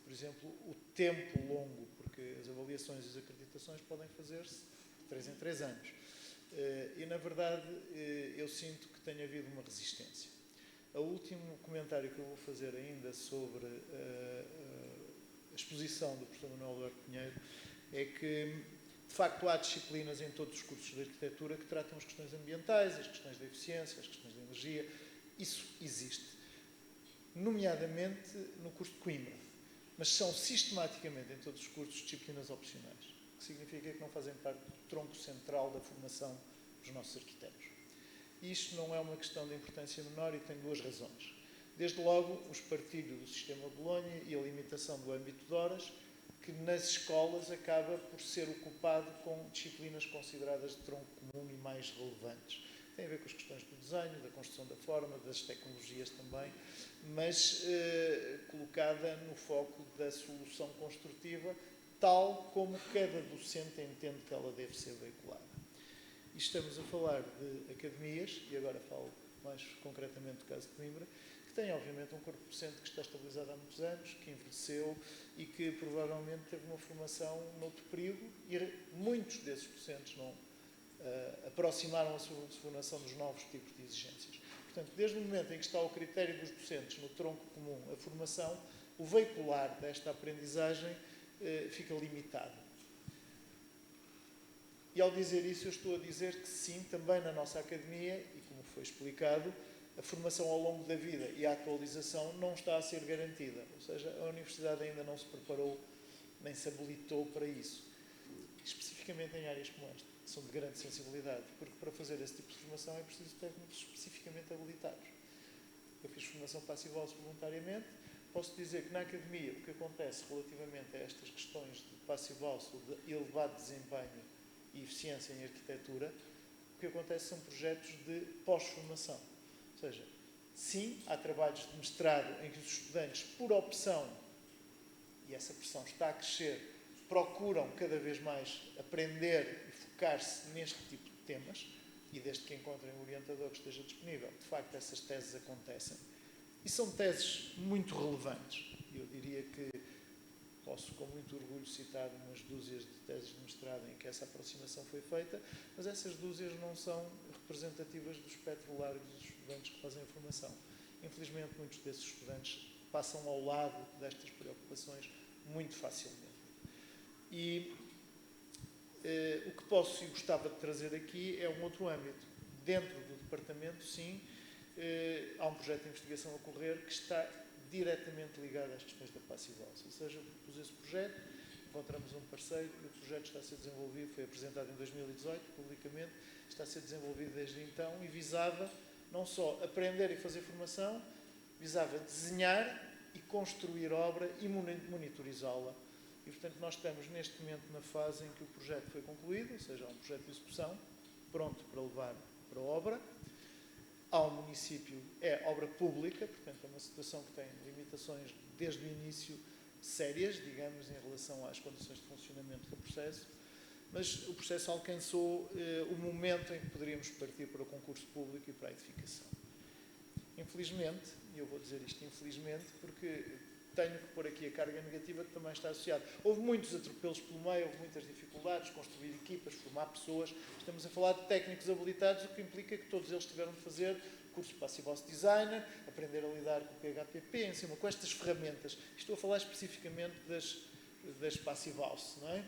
por exemplo, o tempo longo, porque as avaliações e as acreditações podem fazer-se de 3 em 3 anos. E, na verdade, eu sinto que tem havido uma resistência. O último comentário que eu vou fazer ainda sobre a exposição do professor Manuel Duarte Pinheiro é que, de facto, há disciplinas em todos os cursos de arquitetura que tratam as questões ambientais, as questões da eficiência, as questões da energia. Isso existe, nomeadamente no curso de Coimbra, mas são sistematicamente em todos os cursos disciplinas opcionais, o que significa que não fazem parte do tronco central da formação dos nossos arquitetos. Isto não é uma questão de importância menor e tem duas razões. Desde logo, o espartilho do sistema Bolonha e a limitação do âmbito de horas, que nas escolas acaba por ser ocupado com disciplinas consideradas de tronco comum e mais relevantes. tem a ver com as questões do desenho, da construção da forma, das tecnologias também, mas colocada no foco da solução construtiva, tal como cada docente entende que ela deve ser veiculada. E estamos a falar de academias, e agora falo mais concretamente do caso de Coimbra, que tem obviamente um corpo docente que está estabilizado há muitos anos, que envelheceu e que provavelmente teve uma formação noutro período, e muitos desses docentes não aproximaram a sua formação dos novos tipos de exigências. Portanto, desde o momento em que está o critério dos docentes no tronco comum, a formação, o veicular desta aprendizagem fica limitado. E ao dizer isso, eu estou a dizer que sim, também na nossa academia, e como foi explicado, a formação ao longo da vida e a atualização não está a ser garantida. Ou seja, a universidade ainda não se preparou, nem se habilitou para isso. Especificamente em áreas como esta, que são de grande sensibilidade, porque para fazer esse tipo de formação é preciso técnicos especificamente habilitados. Eu fiz formação passive-voce voluntariamente. Posso dizer que na academia o que acontece relativamente a estas questões de passive-voce, de elevado desempenho e eficiência em arquitetura, o que acontece são projetos de pós-formação. Ou seja, sim, há trabalhos de mestrado em que os estudantes, por opção, e essa pressão está a crescer, procuram cada vez mais aprender e focar-se neste tipo de temas, e desde que encontrem um orientador que esteja disponível, de facto essas teses acontecem. E são teses muito relevantes. Eu diria que posso com muito orgulho citar umas dúzias de teses de mestrado em que essa aproximação foi feita, mas essas dúzias não são representativas do espectro largo dos estudantes que fazem a formação. Infelizmente, muitos desses estudantes passam ao lado destas preocupações muito facilmente. E o que posso e gostava de trazer aqui é um outro âmbito. Dentro do departamento, sim, há um projeto de investigação a correr que está diretamente ligado às questões da passive-voce. Ou seja, eu propus esse projeto, encontramos um parceiro e o projeto está a ser desenvolvido, foi apresentado em 2018, publicamente, está a ser desenvolvido desde então e visava não só aprender e fazer formação, visava desenhar e construir obra e monitorizá-la. E, portanto, nós estamos neste momento na fase em que o projeto foi concluído, ou seja, há um projeto de execução pronto para levar para a obra. Ao município é obra pública, portanto é uma situação que tem limitações desde o início sérias, digamos, em relação às condições de funcionamento do processo, mas o processo alcançou o momento em que poderíamos partir para o concurso público e para a edificação. Infelizmente, e eu vou dizer isto infelizmente, porque tenho que pôr aqui a carga negativa que também está associada. Houve muitos atropelos pelo meio, houve muitas dificuldades, construir equipas, formar pessoas. Estamos a falar de técnicos habilitados, o que implica que todos eles tiveram de fazer curso de Passive-voce Designer, aprender a lidar com o PHP, em cima, com estas ferramentas. Estou a falar especificamente das Passive-voce, não é?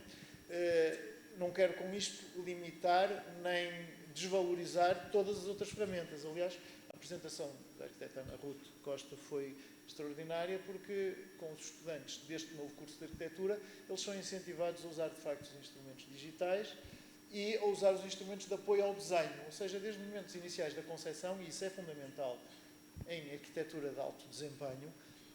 Não quero com isto limitar nem desvalorizar todas as outras ferramentas. Aliás, a apresentação da arquiteta Ana Ruth Costa foi extraordinária porque, com os estudantes deste novo curso de arquitetura, eles são incentivados a usar, de facto, os instrumentos digitais e a usar os instrumentos de apoio ao desenho, ou seja, desde os momentos iniciais da concepção, e isso é fundamental em arquitetura de alto desempenho,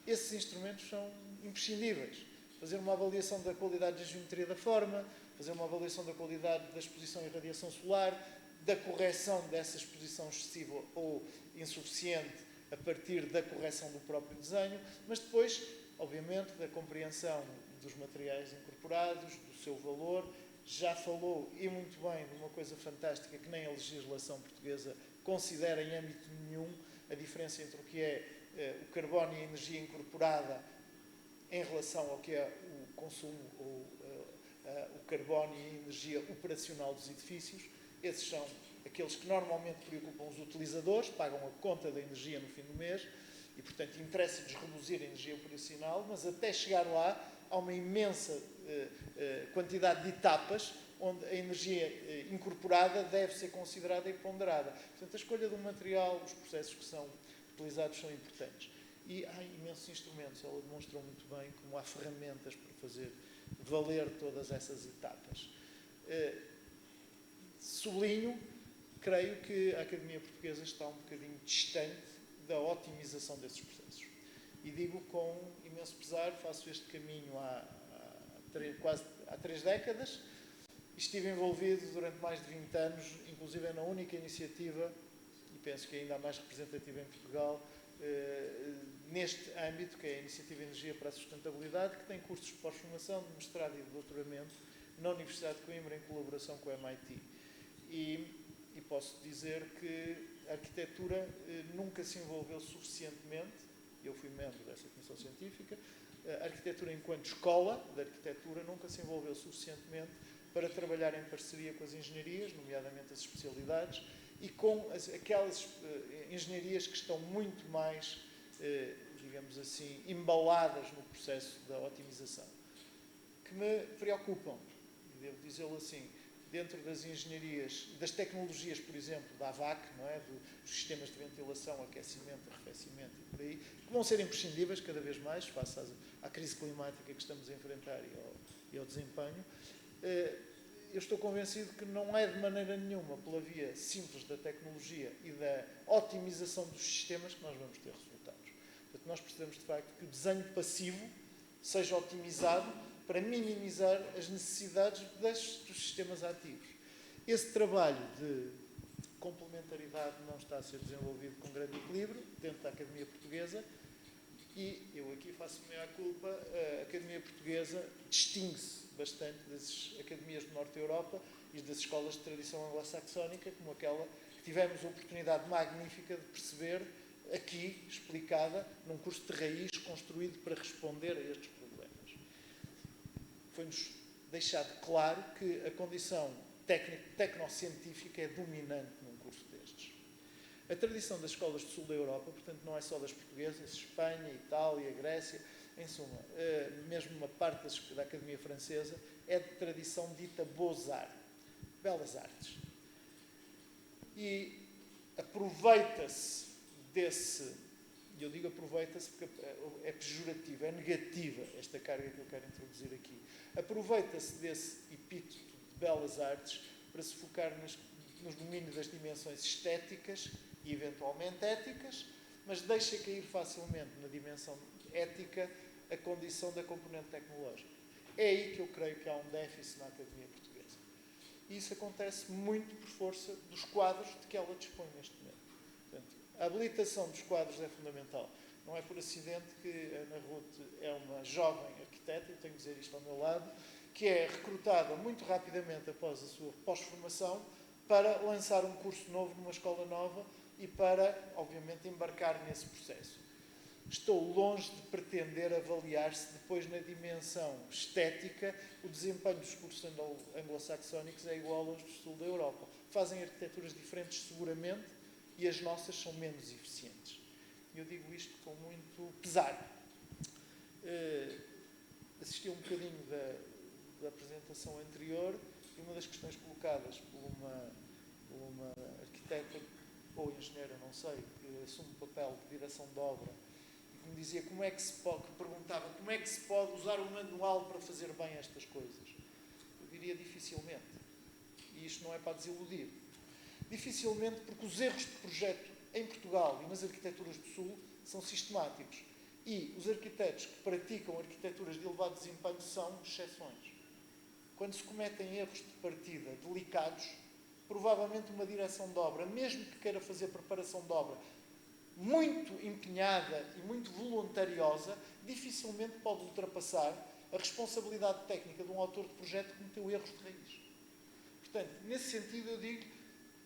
esses instrumentos são imprescindíveis. Fazer uma avaliação da qualidade da geometria da forma, fazer uma avaliação da qualidade da exposição e radiação solar, da correção dessa exposição excessiva ou insuficiente a partir da correção do próprio desenho, mas depois, obviamente, da compreensão dos materiais incorporados, do seu valor. Já falou, e muito bem, de uma coisa fantástica que nem a legislação portuguesa considera em âmbito nenhum, a diferença entre o que é o carbono e a energia incorporada em relação ao que é o consumo, ou o carbono e a energia operacional dos edifícios. Esses são aqueles que normalmente preocupam os utilizadores, pagam a conta da energia no fim do mês e, portanto, interessa-lhes reduzir a energia operacional, mas até chegar lá há uma imensa quantidade de etapas onde a energia incorporada deve ser considerada e ponderada. Portanto, a escolha do material, os processos que são utilizados são importantes. E há imensos instrumentos, ela demonstrou muito bem como há ferramentas para fazer valer todas essas etapas. Sublinho, creio que a Academia Portuguesa está um bocadinho distante da otimização desses processos. E digo com imenso pesar, faço este caminho quase há 3 décadas estive envolvido durante mais de 20 anos, inclusive na única iniciativa, e penso que ainda a mais representativa em Portugal, neste âmbito, que é a Iniciativa Energia para a Sustentabilidade, que tem cursos de pós-formação, de mestrado e de doutoramento na Universidade de Coimbra, em colaboração com o MIT. E posso dizer que a arquitetura nunca se envolveu suficientemente, eu fui membro dessa comissão científica, a arquitetura enquanto escola de arquitetura nunca se envolveu suficientemente para trabalhar em parceria com as engenharias, nomeadamente as especialidades, e com aquelas engenharias que estão muito mais, digamos assim, embaladas no processo da otimização, que me preocupam, e devo dizê-lo assim, dentro das engenharias, das tecnologias, por exemplo, da AVAC, não é? Dos sistemas de ventilação, aquecimento, arrefecimento e por aí, que vão ser imprescindíveis cada vez mais, face à crise climática que estamos a enfrentar e ao desempenho. Eu estou convencido que não é de maneira nenhuma pela via simples da tecnologia e da otimização dos sistemas que nós vamos ter resultados. Portanto, nós precisamos, de facto, que o desenho passivo seja otimizado para minimizar as necessidades dos sistemas ativos. Esse trabalho de complementaridade não está a ser desenvolvido com grande equilíbrio dentro da Academia Portuguesa e eu aqui faço meia culpa, a Academia Portuguesa distingue-se bastante das academias do Norte da Europa e das escolas de tradição anglo-saxónica, como aquela que tivemos a oportunidade magnífica de perceber aqui, explicada, num curso de raiz construído para responder a estes problemas. Foi-nos deixado claro que a condição tecnocientífica é dominante num curso destes. A tradição das escolas do sul da Europa, portanto, não é só das portuguesas, Espanha, Itália, Grécia, em suma, mesmo uma parte da Academia Francesa, é de tradição dita Beaux-Arts, belas artes. E aproveita-se desse, e eu digo aproveita-se porque é pejorativo, é negativa esta carga que eu quero introduzir aqui. Aproveita-se desse epíteto de belas artes para se focar nos domínios das dimensões estéticas e eventualmente éticas, mas deixa cair facilmente na dimensão ética a condição da componente tecnológica. É aí que eu creio que há um déficit na Academia Portuguesa. E isso acontece muito por força dos quadros de que ela dispõe neste momento. Portanto, a habilitação dos quadros é fundamental. Não é por acidente que a Ana Ruth é uma jovem arquiteta, e tenho que dizer isto ao meu lado, que é recrutada muito rapidamente após a sua pós-formação para lançar um curso novo numa escola nova e para, obviamente, embarcar nesse processo. Estou longe de pretender avaliar-se depois na dimensão estética o desempenho dos cursos anglo-saxónicos é igual aos do sul da Europa. Fazem arquiteturas diferentes seguramente e as nossas são menos eficientes. Eu digo isto com muito pesar. Assisti um bocadinho da apresentação anterior e uma das questões colocadas por uma arquiteta ou engenheira, não sei, que assume o papel de direção de obra e que me dizia que perguntava como é que se pode usar um manual para fazer bem estas coisas. Eu diria dificilmente. E isto não é para desiludir. Dificilmente porque os erros de projeto em Portugal e nas arquiteturas do Sul são sistemáticos. E os arquitetos que praticam arquiteturas de elevado desempenho são exceções. Quando se cometem erros de partida delicados, provavelmente uma direção de obra, mesmo que queira fazer preparação de obra muito empenhada e muito voluntariosa, dificilmente pode ultrapassar a responsabilidade técnica de um autor de projeto que cometeu erros de raiz. Portanto, nesse sentido, eu digo,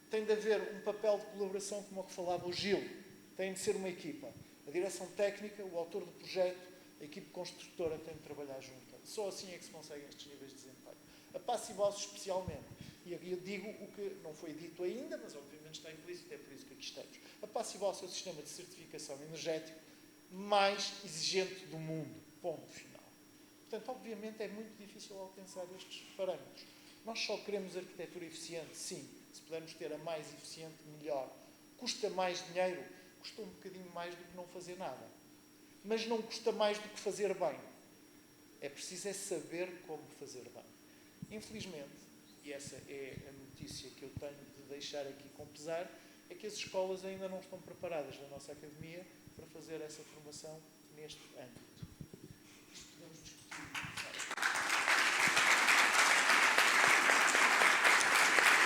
tem de haver um papel de colaboração, como o que falava o Gil. Tem de ser uma equipa. A direção técnica, o autor do projeto, a equipe construtora tem de trabalhar junta. Só assim é que se conseguem estes níveis de desempenho. A Passivhaus especialmente. E aqui eu digo o que não foi dito ainda, mas obviamente está implícito, é por isso que aqui estamos. A Passivhaus é o sistema de certificação energético mais exigente do mundo. Ponto final. Portanto, obviamente é muito difícil alcançar estes parâmetros. Nós só queremos arquitetura eficiente, sim. Se pudermos ter a mais eficiente, melhor. Custa mais dinheiro? Custa um bocadinho mais do que não fazer nada. Mas não custa mais do que fazer bem. É preciso saber como fazer bem. Infelizmente, e essa é a notícia que eu tenho de deixar aqui com pesar, é que as escolas ainda não estão preparadas na nossa academia para fazer essa formação neste âmbito. Isto podemos discutir.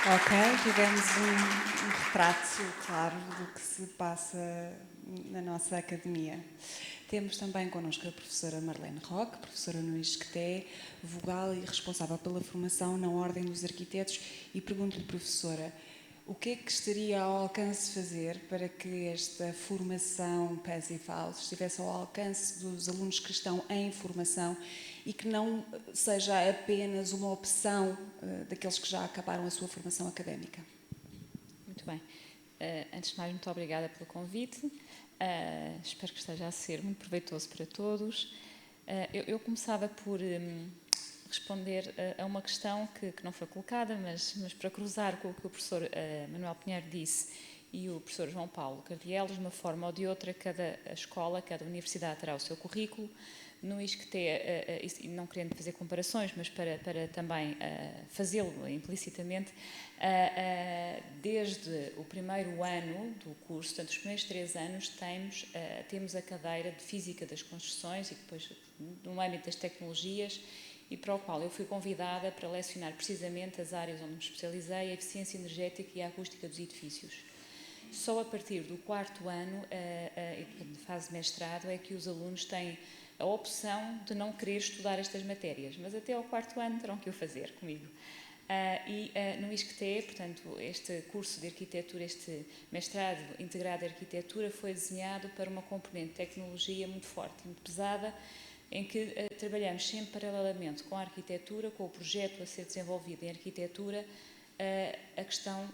Ok, tivemos um retrato claro do que se passa na nossa academia. Temos também connosco a professora Marlene Roque, professora no ISCTE, vogal e responsável pela formação na Ordem dos Arquitetos, e pergunto-lhe, professora, o que é que estaria ao alcance de fazer para que esta formação Passive House estivesse ao alcance dos alunos que estão em formação e que não seja apenas uma opção daqueles que já acabaram a sua formação académica? Muito bem. Antes de mais, muito obrigada pelo convite. Espero que esteja a ser muito proveitoso para todos. Eu começava por responder a uma questão que não foi colocada, mas para cruzar com o que o professor Manuel Pinheiro disse e o professor João Paulo Cardielos, de uma forma ou de outra, cada escola, cada universidade terá o seu currículo. No ISCTE, não querendo fazer comparações, mas para também fazê-lo implicitamente, desde o primeiro ano do curso, portanto, os primeiros 3 anos, temos a cadeira de Física das Construções e depois no âmbito das tecnologias, e para o qual eu fui convidada para lecionar precisamente as áreas onde me especializei, a eficiência energética e a acústica dos edifícios. Só a partir do 4º ano, de fase de mestrado, é que os alunos têm a opção de não querer estudar estas matérias, mas até ao 4º ano terão que o fazer comigo. No ISCTE, portanto, este curso de arquitetura, este mestrado integrado de arquitetura, foi desenhado para uma componente de tecnologia muito forte, muito pesada, em que trabalhamos sempre paralelamente com a arquitetura, com o projeto a ser desenvolvido em arquitetura, a questão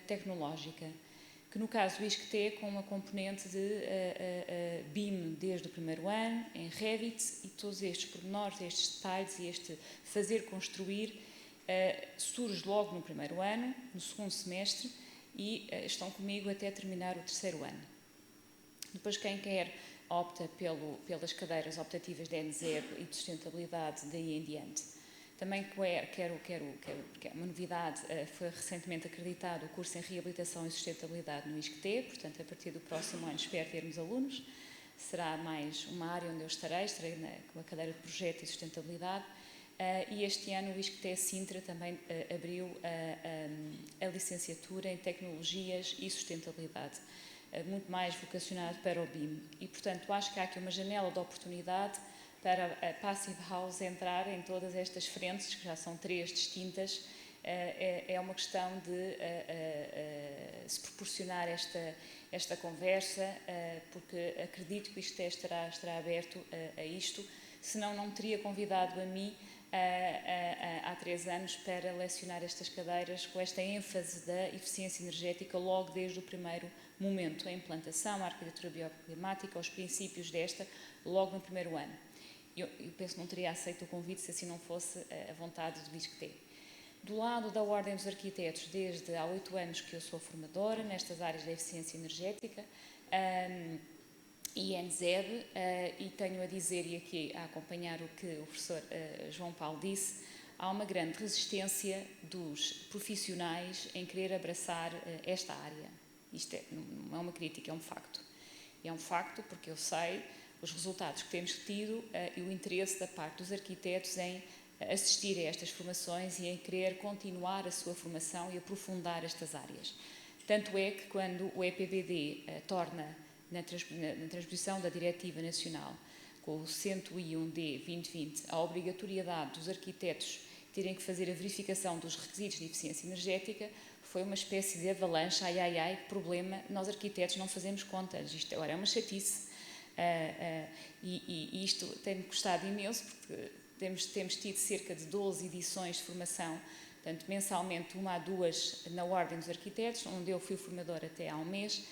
tecnológica, que no caso do ISCTE com uma componente de BIM desde o primeiro ano, em Revit, e todos estes pormenores, estes detalhes e este fazer construir surge logo no primeiro ano, no segundo semestre, e estão comigo até terminar o 3º ano. Depois, quem quer opta pelas cadeiras optativas de NZEB e de sustentabilidade daí em diante. Também quero porque é uma novidade, foi recentemente acreditado o curso em Reabilitação e Sustentabilidade no ISCTE, portanto, a partir do próximo ano espero termos alunos. Será mais uma área onde eu estarei com a cadeira de Projeto e Sustentabilidade. E este ano o ISCTE Sintra também abriu a licenciatura em Tecnologias e Sustentabilidade, muito mais vocacionado para o BIM. E, portanto, acho que há aqui uma janela de oportunidade para a Passive House entrar em todas estas frentes, que já são 3 distintas. É uma questão de se proporcionar esta conversa, porque acredito que o ISCTE estará aberto a isto, senão não me teria convidado a mim há 3 anos para lecionar estas cadeiras com esta ênfase da eficiência energética logo desde o primeiro momento, a implantação, a arquitetura bioclimática, os princípios desta, logo no primeiro ano. Eu penso que não teria aceito o convite se assim não fosse a vontade do ISCTE. Do lado da Ordem dos Arquitetos, desde há 8 anos que eu sou formadora nestas áreas da eficiência energética e NZEB, e tenho a dizer, e aqui a acompanhar o que o professor João Paulo disse, há uma grande resistência dos profissionais em querer abraçar esta área. Isto não é uma crítica, é um facto. E é um facto porque eu sei os resultados que temos tido e o interesse da parte dos arquitetos em assistir a estas formações e em querer continuar a sua formação e aprofundar estas áreas. Tanto é que quando o EPBD torna, na transposição da Diretiva Nacional, com o 101D-2020, a obrigatoriedade dos arquitetos terem que fazer a verificação dos requisitos de eficiência energética, foi uma espécie de avalanche, que problema, nós arquitetos não fazemos contas, isto agora é uma chatice. E isto tem-me custado imenso, porque temos tido cerca de 12 edições de formação, portanto, mensalmente 1 a 2 na Ordem dos Arquitetos, onde eu fui formadora até há um mês,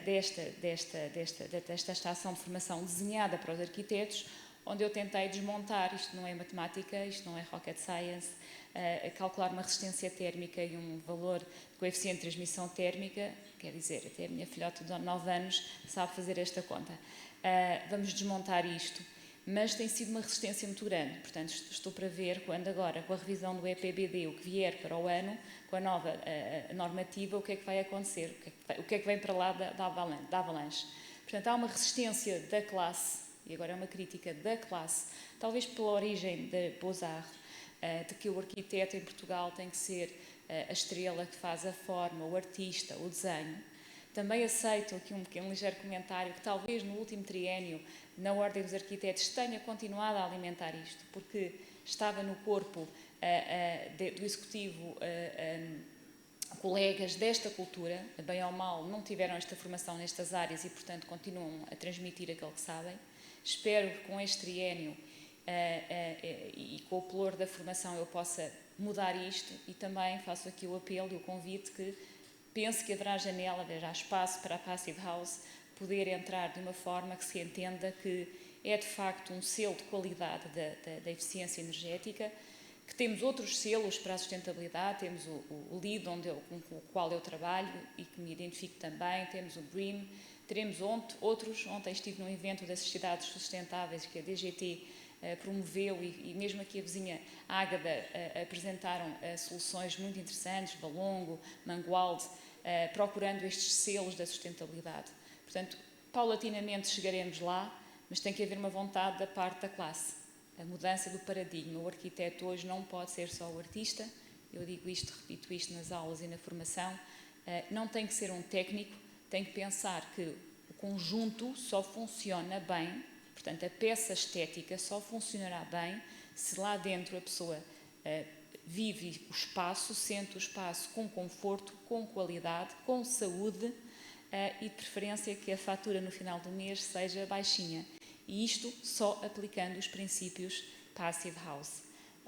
desta estação de formação desenhada para os arquitetos, onde eu tentei desmontar, isto não é matemática, isto não é rocket science, calcular uma resistência térmica e um valor de coeficiente de transmissão térmica, quer dizer, até a minha filhota de 9 anos sabe fazer esta conta. Vamos desmontar isto, mas tem sido uma resistência muito grande, portanto estou para ver quando agora, com a revisão do EPBD, o que vier para o ano, com a nova normativa, o que é que vai acontecer, o que é que vem para lá da avalanche. Portanto, há uma resistência da classe, e agora é uma crítica da classe, talvez pela origem da Beaux-Arts, de que o arquiteto em Portugal tem que ser a estrela que faz a forma, o artista, o desenho. Também aceito aqui um pequeno ligeiro comentário que talvez no último triênio, na Ordem dos Arquitetos, tenha continuado a alimentar isto, porque estava no corpo do Executivo colegas desta cultura, bem ou mal, não tiveram esta formação nestas áreas e, portanto, continuam a transmitir aquilo que sabem. Espero que com este triênio e com o pelour da formação eu possa mudar isto, e também faço aqui o apelo e o convite que penso que haverá janela, haverá espaço para a Passive House poder entrar de uma forma que se entenda que é de facto um selo de qualidade da eficiência energética, que temos outros selos para a sustentabilidade, temos o LEED, com o qual eu trabalho e que me identifico também, temos o BREEAM, teremos outros. Ontem estive num evento das sociedades sustentáveis que a DGT promoveu e mesmo aqui a vizinha Ágada apresentaram soluções muito interessantes, Valongo, Mangualde, procurando estes selos da sustentabilidade. Portanto, paulatinamente chegaremos lá, mas tem que haver uma vontade da parte da classe. A mudança do paradigma. O arquiteto hoje não pode ser só o artista, eu digo isto, repito isto nas aulas e na formação, não tem que ser um técnico, tem que pensar que o conjunto só funciona bem, portanto a peça estética só funcionará bem se lá dentro a pessoa vive o espaço, sente o espaço com conforto, com qualidade, com saúde e de preferência que a fatura no final do mês seja baixinha. E isto só aplicando os princípios Passive House.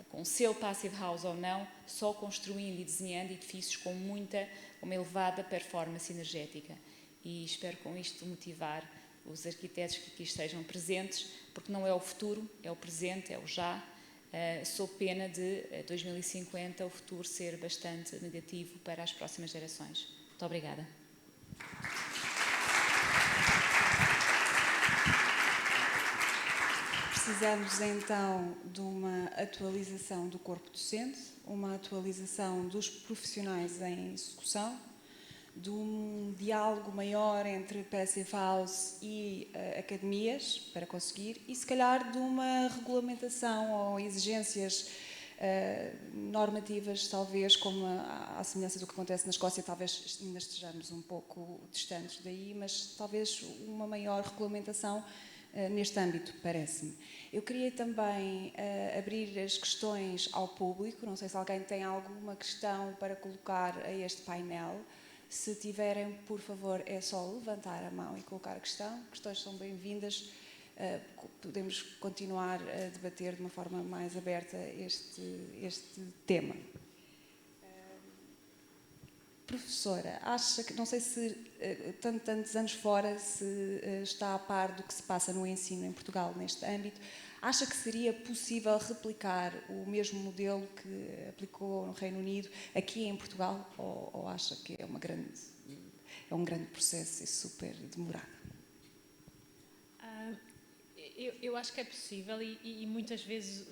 Com selo Passive House ou não, só construindo e desenhando edifícios com uma elevada performance energética. E espero com isto motivar os arquitetos que aqui estejam presentes, porque não é o futuro, é o presente, é o já. Sou pena de 2050 o futuro ser bastante negativo para as próximas gerações. Muito obrigada. Precisamos então de uma atualização do corpo docente, uma atualização dos profissionais em execução, de um diálogo maior entre Passive House e academias para conseguir, e se calhar de uma regulamentação ou exigências normativas, talvez, como à semelhança do que acontece na Escócia, talvez ainda estejamos um pouco distantes daí, mas talvez uma maior regulamentação neste âmbito, parece-me. Eu queria também abrir as questões ao público, não sei se alguém tem alguma questão para colocar a este painel. Se tiverem, por favor, é só levantar a mão e colocar a questão. Questões são bem-vindas. Podemos continuar a debater de uma forma mais aberta este tema. Professora, acha que, não sei se tantos anos fora, se está a par do que se passa no ensino em Portugal neste âmbito, acha que seria possível replicar o mesmo modelo que aplicou no Reino Unido aqui em Portugal, ou acha que é um grande processo e super demorado? Eu acho que é possível e muitas vezes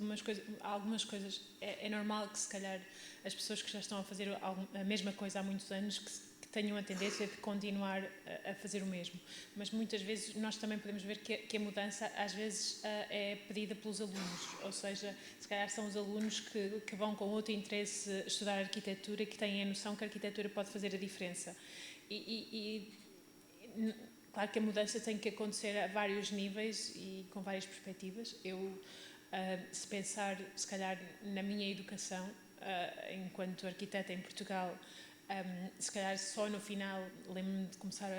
algumas coisas é normal que se calhar as pessoas que já estão a fazer a mesma coisa há muitos anos que tenham a tendência de continuar a fazer o mesmo. Mas muitas vezes nós também podemos ver que a mudança às vezes é pedida pelos alunos, ou seja, se calhar são os alunos que vão com outro interesse estudar arquitetura e que têm a noção que a arquitetura pode fazer a diferença. Claro que a mudança tem que acontecer a vários níveis e com várias perspectivas. Eu, se pensar, se calhar, na minha educação, enquanto arquiteta em Portugal, se calhar só no final lembro-me de começar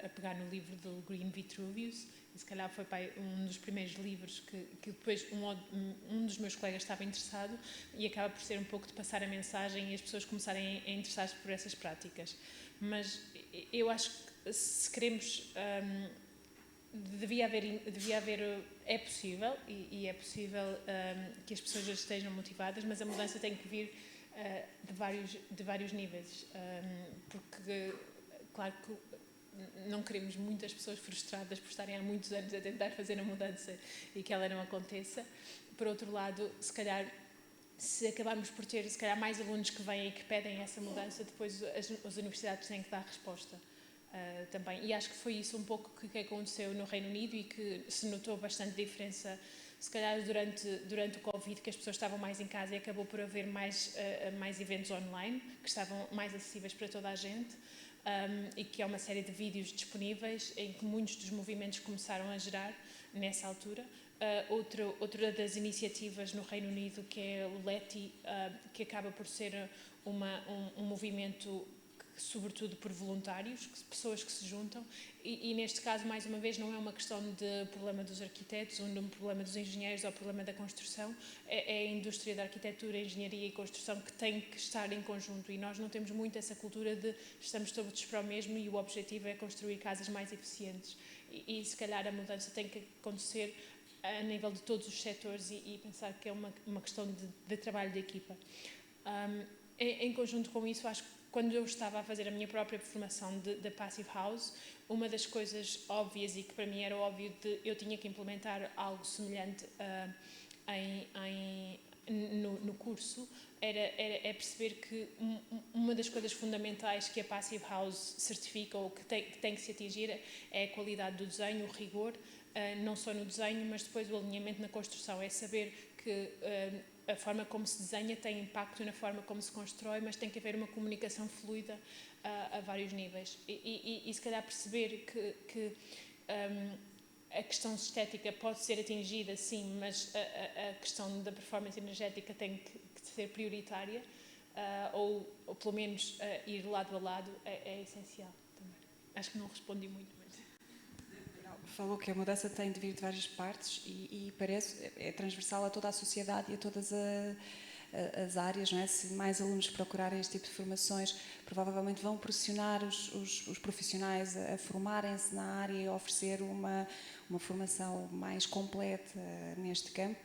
a pegar no livro do Green Vitruvius, e se calhar foi um dos primeiros livros que depois um dos meus colegas estava interessado, e acaba por ser um pouco de passar a mensagem e as pessoas começarem a interessar-se por essas práticas. Mas eu acho que se queremos, devia haver, é possível, e é possível que as pessoas estejam motivadas, mas a mudança tem que vir de vários níveis, porque, claro que não queremos muitas pessoas frustradas por estarem há muitos anos a tentar fazer a mudança e que ela não aconteça. Por outro lado, se calhar, se acabarmos por ter, se calhar, mais alunos que vêm e que pedem essa mudança, depois as universidades têm que dar resposta. também. E acho que foi isso um pouco que aconteceu no Reino Unido e que se notou bastante diferença, se calhar durante o Covid, que as pessoas estavam mais em casa e acabou por haver mais eventos online, que estavam mais acessíveis para toda a gente, e que há uma série de vídeos disponíveis em que muitos dos movimentos começaram a gerar nessa altura. Outra das iniciativas no Reino Unido, que é o Leti, que acaba por ser um movimento sobretudo por voluntários, pessoas que se juntam, e neste caso, mais uma vez, não é uma questão de problema dos arquitetos, ou de um problema dos engenheiros, ou problema da construção, é a indústria da arquitetura, engenharia e construção que tem que estar em conjunto, e nós não temos muito essa cultura de estamos todos para o mesmo e o objetivo é construir casas mais eficientes, e se calhar a mudança tem que acontecer a nível de todos os setores e pensar que é uma questão de trabalho de equipa. Em conjunto com isso, acho que quando eu estava a fazer a minha própria formação de Passive House, uma das coisas óbvias e que para mim era óbvio eu tinha que implementar algo semelhante no curso, é perceber que uma das coisas fundamentais que a Passive House certifica ou que tem que se atingir é a qualidade do desenho, o rigor, não só no desenho, mas depois o alinhamento na construção, é saber que a forma como se desenha tem impacto na forma como se constrói, mas tem que haver uma comunicação fluida a vários níveis. E se calhar perceber que a questão estética pode ser atingida, sim, mas a questão da performance energética tem que ser prioritária, ou pelo menos ir lado a lado, é essencial também. Acho que não respondi muito, mas... Falou que a mudança tem de vir de várias partes e parece, é transversal a toda a sociedade e a todas as áreas, não é? Se mais alunos procurarem este tipo de formações, provavelmente vão pressionar os profissionais a formarem-se na área e a oferecer uma formação mais completa neste campo.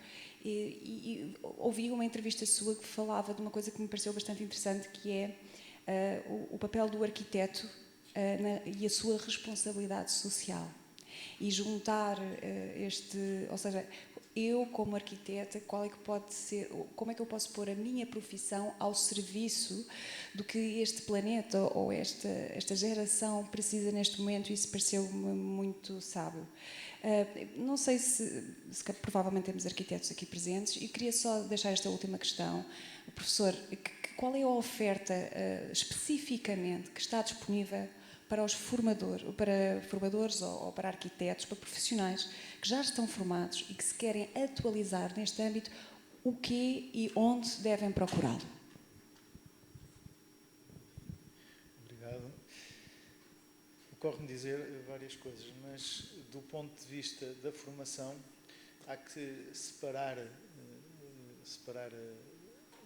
E ouvi uma entrevista sua que falava de uma coisa que me pareceu bastante interessante, que é o papel do arquiteto e a sua responsabilidade social. E juntar ou seja, eu como arquiteta, qual é que pode ser, como é que eu posso pôr a minha profissão ao serviço do que este planeta ou esta geração precisa neste momento, e isso pareceu-me muito sábio. Não sei se provavelmente temos arquitetos aqui presentes, e queria só deixar esta última questão. Professor, qual é a oferta especificamente que está disponível para os formadores ou para arquitetos, para profissionais que já estão formados e que se querem atualizar neste âmbito, o que e onde devem procurá-lo? Obrigado. Ocorre-me dizer várias coisas, mas do ponto de vista da formação há que separar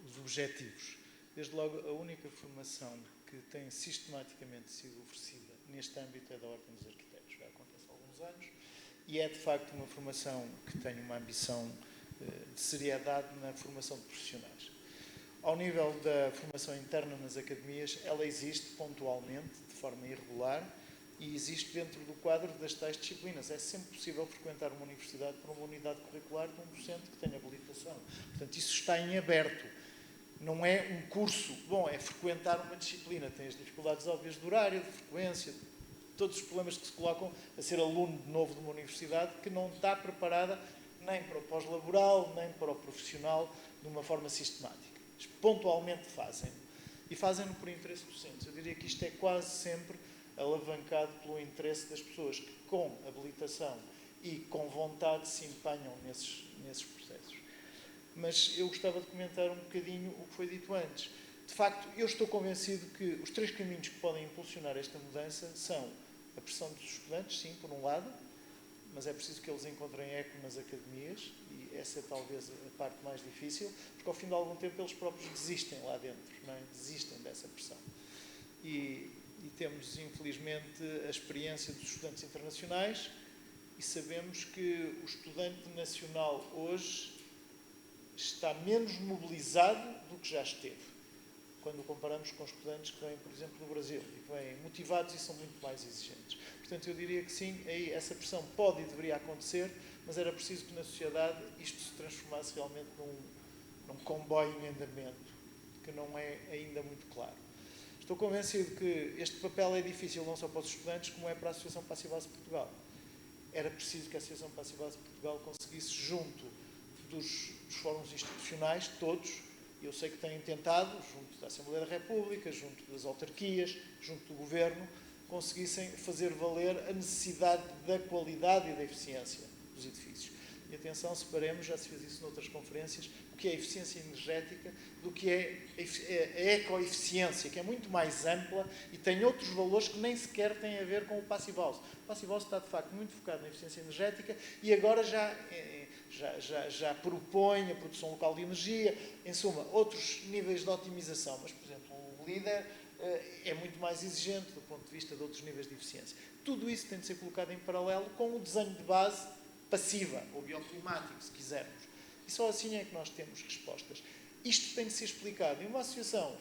os objetivos. Desde logo, a única formação que tem sistematicamente sido oferecida neste âmbito é da Ordem dos Arquitetos. Já acontece há alguns anos e é, de facto, uma formação que tem uma ambição de seriedade na formação de profissionais. Ao nível da formação interna nas academias, ela existe pontualmente, de forma irregular, e existe dentro do quadro das tais disciplinas. É sempre possível frequentar uma universidade por uma unidade curricular de um docente que tenha habilitação. Portanto, isso está em aberto. Não é um curso, é frequentar uma disciplina, tem as dificuldades óbvias de horário, de frequência, todos os problemas que se colocam a ser aluno de novo de uma universidade que não está preparada nem para o pós-laboral, nem para o profissional de uma forma sistemática. Mas pontualmente fazem, e fazem-no por interesse docente. Eu diria que isto é quase sempre alavancado pelo interesse das pessoas que, com habilitação e com vontade, se empenham nesses processos. Mas eu gostava de comentar um bocadinho o que foi dito antes. De facto, eu estou convencido que os 3 caminhos que podem impulsionar esta mudança são a pressão dos estudantes, sim, por um lado, mas é preciso que eles encontrem eco nas academias, e essa é talvez a parte mais difícil, porque ao fim de algum tempo eles próprios desistem lá dentro, não é? Desistem dessa pressão. E temos, infelizmente, a experiência dos estudantes internacionais, e sabemos que o estudante nacional hoje está menos mobilizado do que já esteve, quando comparamos com estudantes que vêm, por exemplo, do Brasil, e que vêm motivados e são muito mais exigentes. Portanto, eu diria que sim, aí essa pressão pode e deveria acontecer, mas era preciso que na sociedade isto se transformasse realmente num comboio em andamento, que não é ainda muito claro. Estou convencido que este papel é difícil não só para os estudantes, como é para a Associação Passivhaus de Portugal. Era preciso que a Associação Passivhaus de Portugal conseguisse, junto dos fóruns institucionais, todos, e eu sei que têm tentado, junto da Assembleia da República, junto das autarquias, junto do Governo, conseguissem fazer valer a necessidade da qualidade e da eficiência dos edifícios. E atenção, separemos, já se fez isso noutras conferências, o que é a eficiência energética do que é a ecoeficiência, que é muito mais ampla e tem outros valores que nem sequer têm a ver com o Passive House. O Passive House está, de facto, muito focado na eficiência energética e agora já propõe a produção local de energia, em suma, outros níveis de otimização. Mas, por exemplo, o LEADER é muito mais exigente do ponto de vista de outros níveis de eficiência. Tudo isso tem de ser colocado em paralelo com o desenho de base passiva, ou bioclimático, se quisermos. E só assim é que nós temos respostas. Isto tem de ser explicado. E uma associação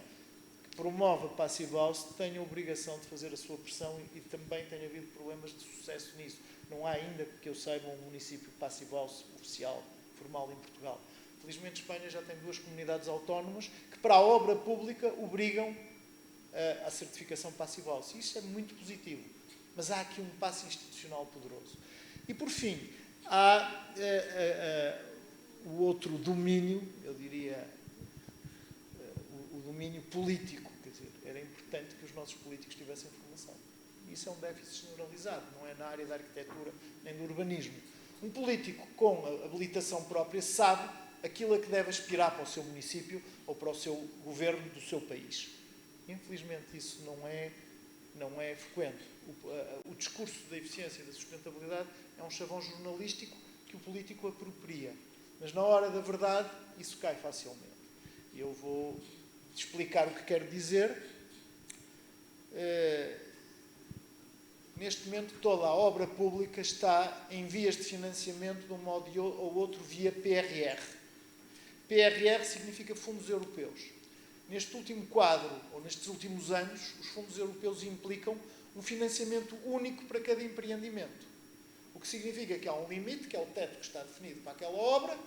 que promove a Passive House tem a obrigação de fazer a sua pressão e também tem havido problemas de sucesso nisso. Não há ainda, que eu saiba, um município Passive House oficial, formal em Portugal. Felizmente, Espanha já tem 2 comunidades autónomas que, para a obra pública, obrigam à certificação Passive House. E isso é muito positivo. Mas há aqui um passo institucional poderoso. E, por fim, há o outro domínio, eu diria, o domínio político. Quer dizer, era importante que os nossos políticos tivessem formação. Isso é um déficit generalizado, não é na área da arquitetura nem do urbanismo. Um político com a habilitação própria sabe aquilo a que deve aspirar para o seu município ou para o seu governo do seu país. Infelizmente, isso não é frequente. O discurso da eficiência e da sustentabilidade é um chavão jornalístico que o político apropria. Mas, na hora da verdade, isso cai facilmente. E eu vou explicar o que quero dizer. Neste momento, toda a obra pública está em vias de financiamento de um modo ou outro via PRR. PRR significa fundos europeus. Neste último quadro, ou nestes últimos anos, os fundos europeus implicam um financiamento único para cada empreendimento. O que significa que há um limite, que é o teto que está definido para aquela obra,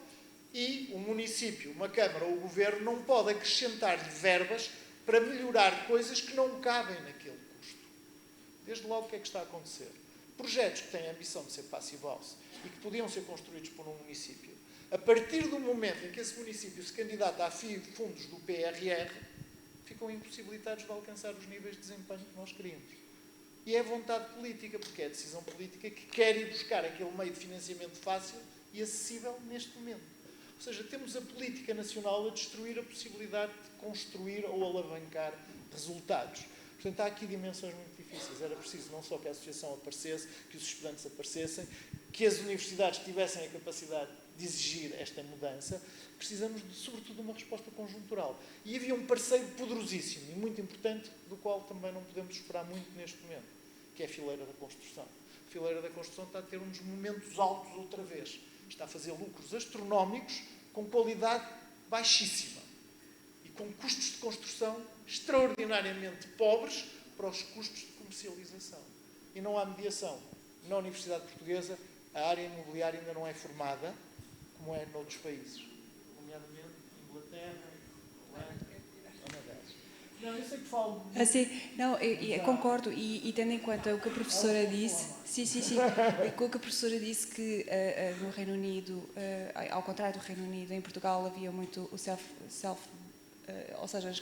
e o município, uma Câmara ou o Governo não pode acrescentar-lhe verbas para melhorar coisas que não cabem naquele custo. Desde logo, o que é que está a acontecer? Projetos que têm a ambição de ser Passive House e que podiam ser construídos por um município, a partir do momento em que esse município se candidata a fundos do PRR, ficam impossibilitados de alcançar os níveis de desempenho que nós queríamos. E é vontade política, porque é a decisão política que quer ir buscar aquele meio de financiamento fácil e acessível neste momento. Ou seja, temos a política nacional a destruir a possibilidade de construir ou alavancar resultados. Portanto, há aqui dimensões muito difíceis. Era preciso não só que a associação aparecesse, que os estudantes aparecessem, que as universidades tivessem a capacidade de exigir esta mudança. Precisamos, sobretudo, de uma resposta conjuntural. E havia um parceiro poderosíssimo e muito importante, do qual também não podemos esperar muito neste momento, que é a fileira da construção. A fileira da construção está a ter uns momentos altos outra vez. Está a fazer lucros astronómicos com qualidade baixíssima e com custos de construção extraordinariamente pobres para os custos de comercialização. E não há mediação. Na Universidade Portuguesa, a área imobiliária ainda não é formada, como é noutros países, nomeadamente Inglaterra, Holanda, Não, eu sei que falo... Assim, não, eu concordo, e tendo em conta o que a professora disse, sim, com o que a professora disse que no Reino Unido, ao contrário do Reino Unido, em Portugal havia muito o ou seja,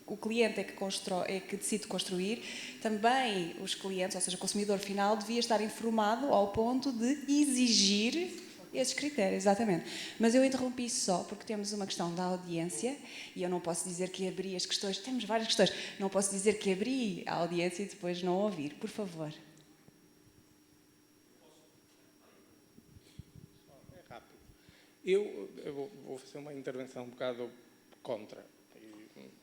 o cliente é que decide construir, também os clientes, ou seja, o consumidor final, devia estar informado ao ponto de exigir esses critérios, exatamente. Mas eu interrompi só porque temos uma questão da audiência e eu não posso dizer que abri as questões, temos várias questões, não posso dizer que abri a audiência e depois não ouvir. Por favor. É rápido. Eu vou fazer uma intervenção um bocado contra,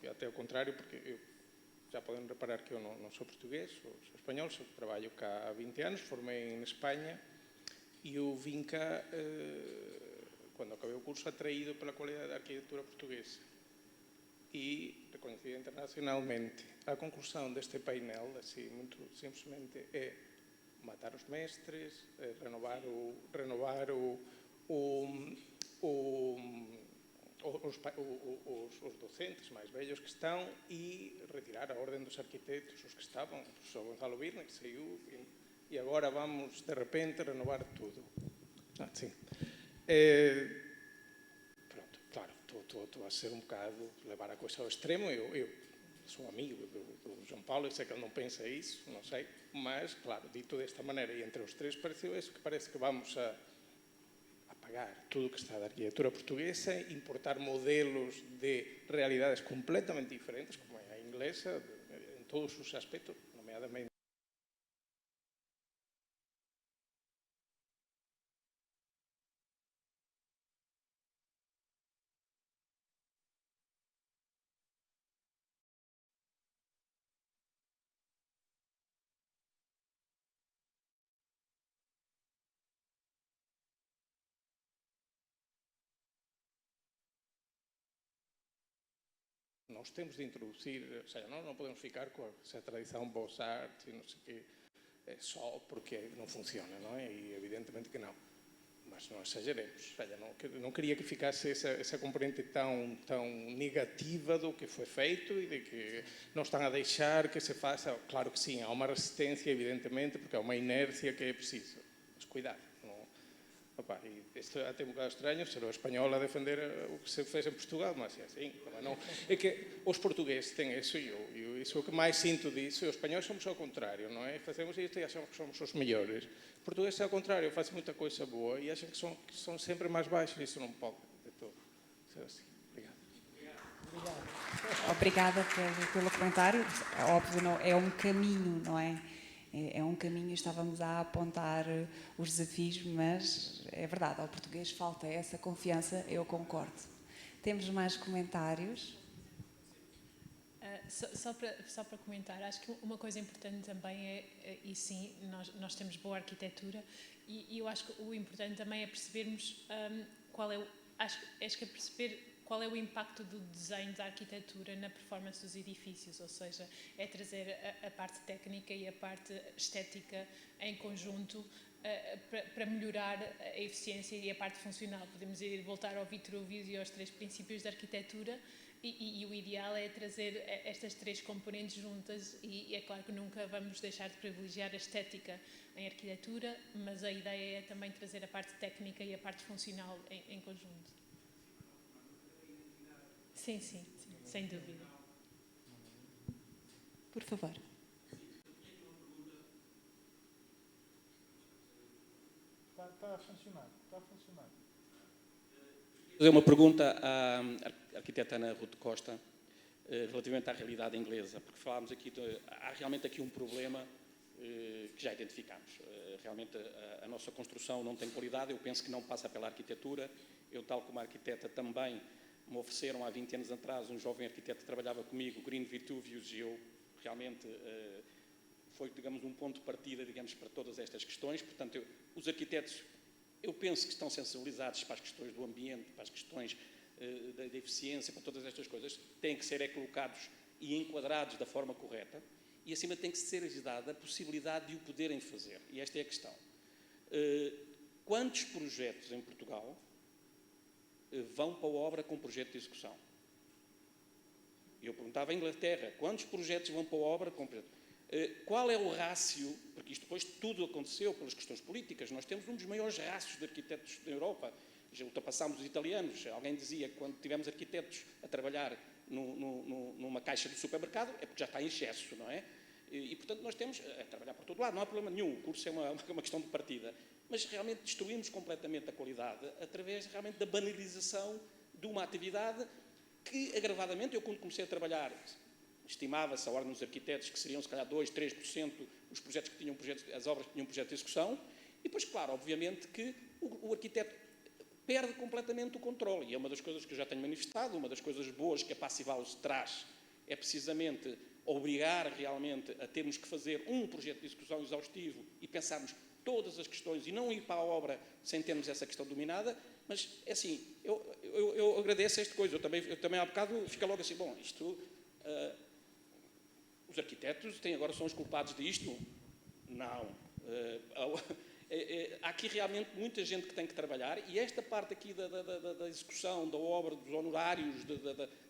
e até ao contrário, porque já podem reparar que eu não sou português, sou espanhol, trabalho cá há 20 anos, formei em Espanha. E eu vim cá, quando acabei o curso, atraído pela qualidade da arquitetura portuguesa e reconhecida internacionalmente. A conclusão deste painel, assim, muito simplesmente, é matar os mestres, renovar os docentes mais velhos que estão e retirar a ordem dos arquitetos, os que estavam, o professor Gonzalo Birne, que saiu, e agora vamos, de repente, renovar tudo. Sim. Pronto, claro, estou a ser um bocado, levar a coisa ao extremo. Eu sou amigo do João Paulo, eu sei que ele não pensa isso, não sei, mas, claro, dito desta maneira, e entre os três, parece que vamos a apagar tudo o que está da arquitetura portuguesa, importar modelos de realidades completamente diferentes, como é a inglesa, en todos os aspectos, nomeadamente. Nós temos de introduzir, ou seja, nós não podemos ficar com essa tradição Beaux-Arts e não sei o quê, só porque não funciona, não é? E evidentemente que não. Mas não exageremos. Ou seja, não queria que ficasse essa componente tão negativa do que foi feito e de que não estão a deixar que se faça. Claro que sim, há uma resistência, evidentemente, porque há uma inércia que é preciso. Mas cuidado. Opa, e isto é até um bocado estranho ser o espanhol a defender o que se fez em Portugal, mas é assim. Não. É que os portugueses têm isso e isso é o que mais sinto disso. E os espanhóis somos ao contrário, não é? Fazemos isto e achamos que somos os melhores. Os portugueses é ao contrário, fazem muita coisa boa e acham que são sempre mais baixos. Isso não pode de todo ser assim. Obrigado. Obrigada pelo comentário. Óbvio, não, é um caminho, não é? É um caminho, estávamos a apontar os desafios, mas é verdade, ao português falta essa confiança, eu concordo. Temos mais comentários? Só para comentar, acho que uma coisa importante também e sim, nós temos boa arquitetura e eu acho que o importante também é percebermos acho que é perceber qual é o impacto do desenho da arquitetura na performance dos edifícios, ou seja, é trazer a parte técnica e a parte estética em conjunto para melhorar a eficiência e a parte funcional. Podemos voltar ao Vitruvius e aos 3 princípios da arquitetura e o ideal é trazer estas 3 componentes juntas e é claro que nunca vamos deixar de privilegiar a estética em arquitetura, mas a ideia é também trazer a parte técnica e a parte funcional em conjunto. Sim, sem dúvida. Por favor. Está a funcionar. Vou fazer uma pergunta à arquiteta Ana Ruth Costa relativamente à realidade inglesa, porque falámos aqui, há realmente aqui um problema que já identificámos. Realmente a nossa construção não tem qualidade, eu penso que não passa pela arquitetura. Eu, tal como arquiteta, também me ofereceram há 20 anos atrás, um jovem arquiteto que trabalhava comigo, Green Vitruvius, e eu realmente foi, digamos, um ponto de partida, digamos, para todas estas questões. Portanto, os arquitetos, eu penso que estão sensibilizados para as questões do ambiente, para as questões da eficiência, para todas estas coisas, têm que ser colocados e enquadrados da forma correta e, acima, tem que ser-lhes dada a possibilidade de o poderem fazer. E esta é a questão. Quantos projetos em Portugal vão para a obra com projeto de execução? Eu perguntava à Inglaterra, quantos projetos vão para a obra com projeto? Qual é o rácio, porque isto depois tudo aconteceu pelas questões políticas, nós temos um dos maiores rácios de arquitetos da Europa, já ultrapassámos os italianos. Alguém dizia que quando tivemos arquitetos a trabalhar numa caixa de supermercado é porque já está em excesso, não é? E portanto nós temos a trabalhar por todo lado, não há problema nenhum, o curso é uma questão de partida. Mas realmente destruímos completamente a qualidade através realmente da banalização de uma atividade que, agravadamente, eu quando comecei a trabalhar, estimava-se a ordem dos arquitetos que seriam se calhar 2, 3% os projetos que tinham as obras que tinham projeto de execução, e depois, claro, obviamente que o arquiteto perde completamente o controle, e é uma das coisas que eu já tenho manifestado, uma das coisas boas que a Passive House traz é precisamente obrigar realmente a termos que fazer um projeto de execução exaustivo e pensarmos todas as questões e não ir para a obra sem termos essa questão dominada. Mas, é assim, eu agradeço esta coisa. Eu também há bocado fica logo assim, bom, isto... os arquitetos agora são os culpados disto? Não. há aqui realmente muita gente que tem que trabalhar e esta parte aqui da execução da obra, dos honorários,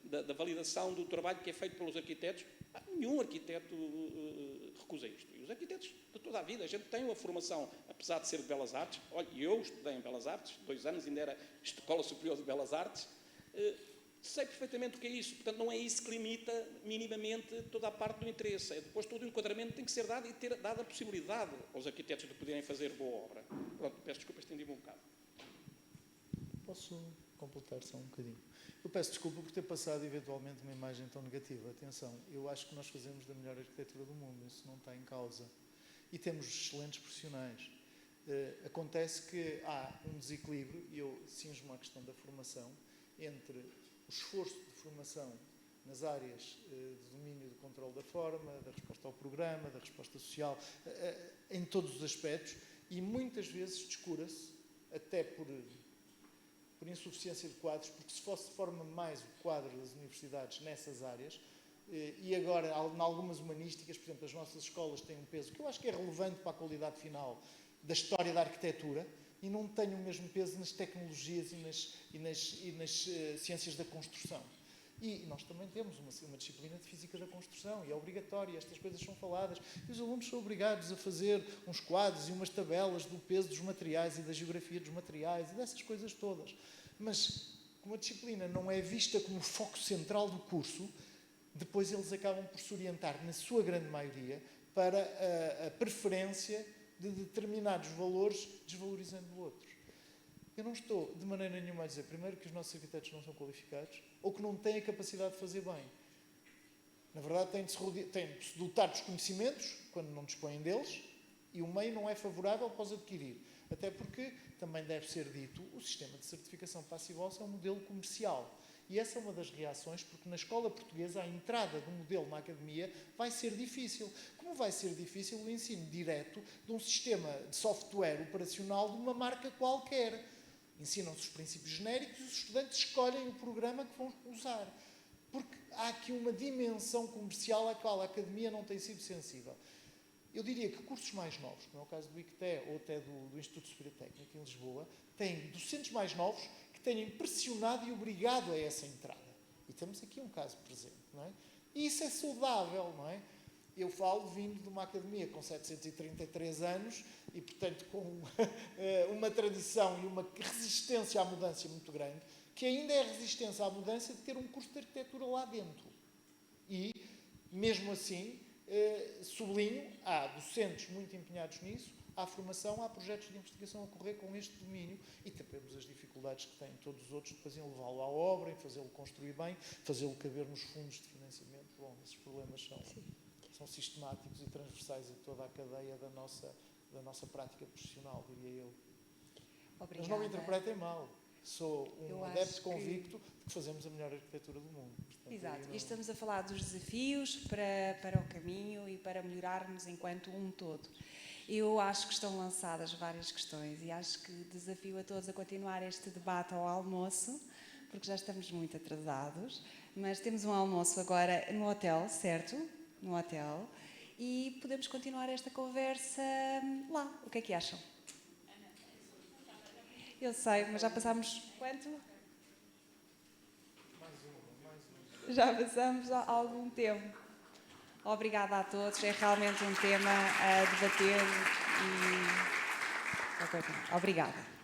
da validação do trabalho que é feito pelos arquitetos, nenhum arquiteto recusa isto. E os arquitetos de toda a vida, a gente tem uma formação, apesar de ser de Belas Artes, olha, eu estudei em Belas Artes, 2 anos ainda era Escola Superior de Belas Artes, sei perfeitamente o que é isso. Portanto, não é isso que limita minimamente toda a parte do interesse. É depois todo o enquadramento tem que ser dado e ter dado a possibilidade aos arquitetos de poderem fazer boa obra. Pronto, peço desculpa, estendi-me um bocado. Posso completar só um bocadinho? Eu peço desculpa por ter passado eventualmente uma imagem tão negativa. Atenção, eu acho que nós fazemos da melhor arquitetura do mundo, isso não está em causa. E temos excelentes profissionais. Acontece que há um desequilíbrio, e eu cinjo-me à questão da formação, entre o esforço de formação nas áreas de domínio do controle da forma, da resposta ao programa, da resposta social, em todos os aspectos, e muitas vezes descura-se, até por insuficiência de quadros, porque se fosse de forma mais o quadro das universidades nessas áreas, e agora, em algumas humanísticas, por exemplo, as nossas escolas têm um peso que eu acho que é relevante para a qualidade final da história da arquitetura, e não têm o mesmo peso nas tecnologias e nas ciências da construção. E nós também temos uma disciplina de física da construção, e é obrigatória, estas coisas são faladas, e os alunos são obrigados a fazer uns quadros e umas tabelas do peso dos materiais e da geografia dos materiais, e dessas coisas todas. Mas, como a disciplina não é vista como foco central do curso, depois eles acabam por se orientar, na sua grande maioria, para a preferência de determinados valores, desvalorizando outros. Eu não estou, de maneira nenhuma, a dizer, primeiro, que os nossos arquitetos não são qualificados, ou que não têm a capacidade de fazer bem. Na verdade, têm de se dotar dos conhecimentos, quando não dispõem deles, e o meio não é favorável para os adquirir. Até porque, também deve ser dito, o sistema de certificação Passivols é um modelo comercial. E essa é uma das reações, porque na escola portuguesa a entrada do modelo na academia vai ser difícil. Como vai ser difícil o ensino direto de um sistema de software operacional de uma marca qualquer? Ensinam-se os princípios genéricos e os estudantes escolhem o programa que vão usar. Porque há aqui uma dimensão comercial à qual a academia não tem sido sensível. Eu diria que cursos mais novos, como é o caso do ICTE ou até do Instituto Superior Técnico em Lisboa, têm docentes mais novos que têm pressionado e obrigado a essa entrada. E temos aqui um caso presente, não é? E isso é saudável, não é? Eu falo vindo de uma academia com 733 anos e, portanto, com uma tradição e uma resistência à mudança muito grande, que ainda é a resistência à mudança de ter um curso de arquitetura lá dentro. E, mesmo assim, sublinho, há docentes muito empenhados nisso, há formação, há projetos de investigação a correr com este domínio e sabemos as dificuldades que têm todos os outros depois em levá-lo à obra, em fazê-lo construir bem, fazê-lo caber nos fundos de financiamento. Bom, esses problemas são sistemáticos e transversais a toda a cadeia da nossa prática profissional, diria eu. Obrigada. Mas não me interpretem mal. Sou um adepto convicto de que fazemos a melhor arquitetura do mundo. Portanto, exato. E estamos a falar dos desafios para o caminho e para melhorarmos enquanto um todo. Eu acho que estão lançadas várias questões e acho que desafio a todos a continuar este debate ao almoço, porque já estamos muito atrasados, mas temos um almoço agora no hotel, certo? No hotel. E podemos continuar esta conversa lá. O que é que acham? Eu sei, mas já passámos quanto? Já passamos há algum tempo. Obrigada a todos, é realmente um tema a debater e... Obrigada.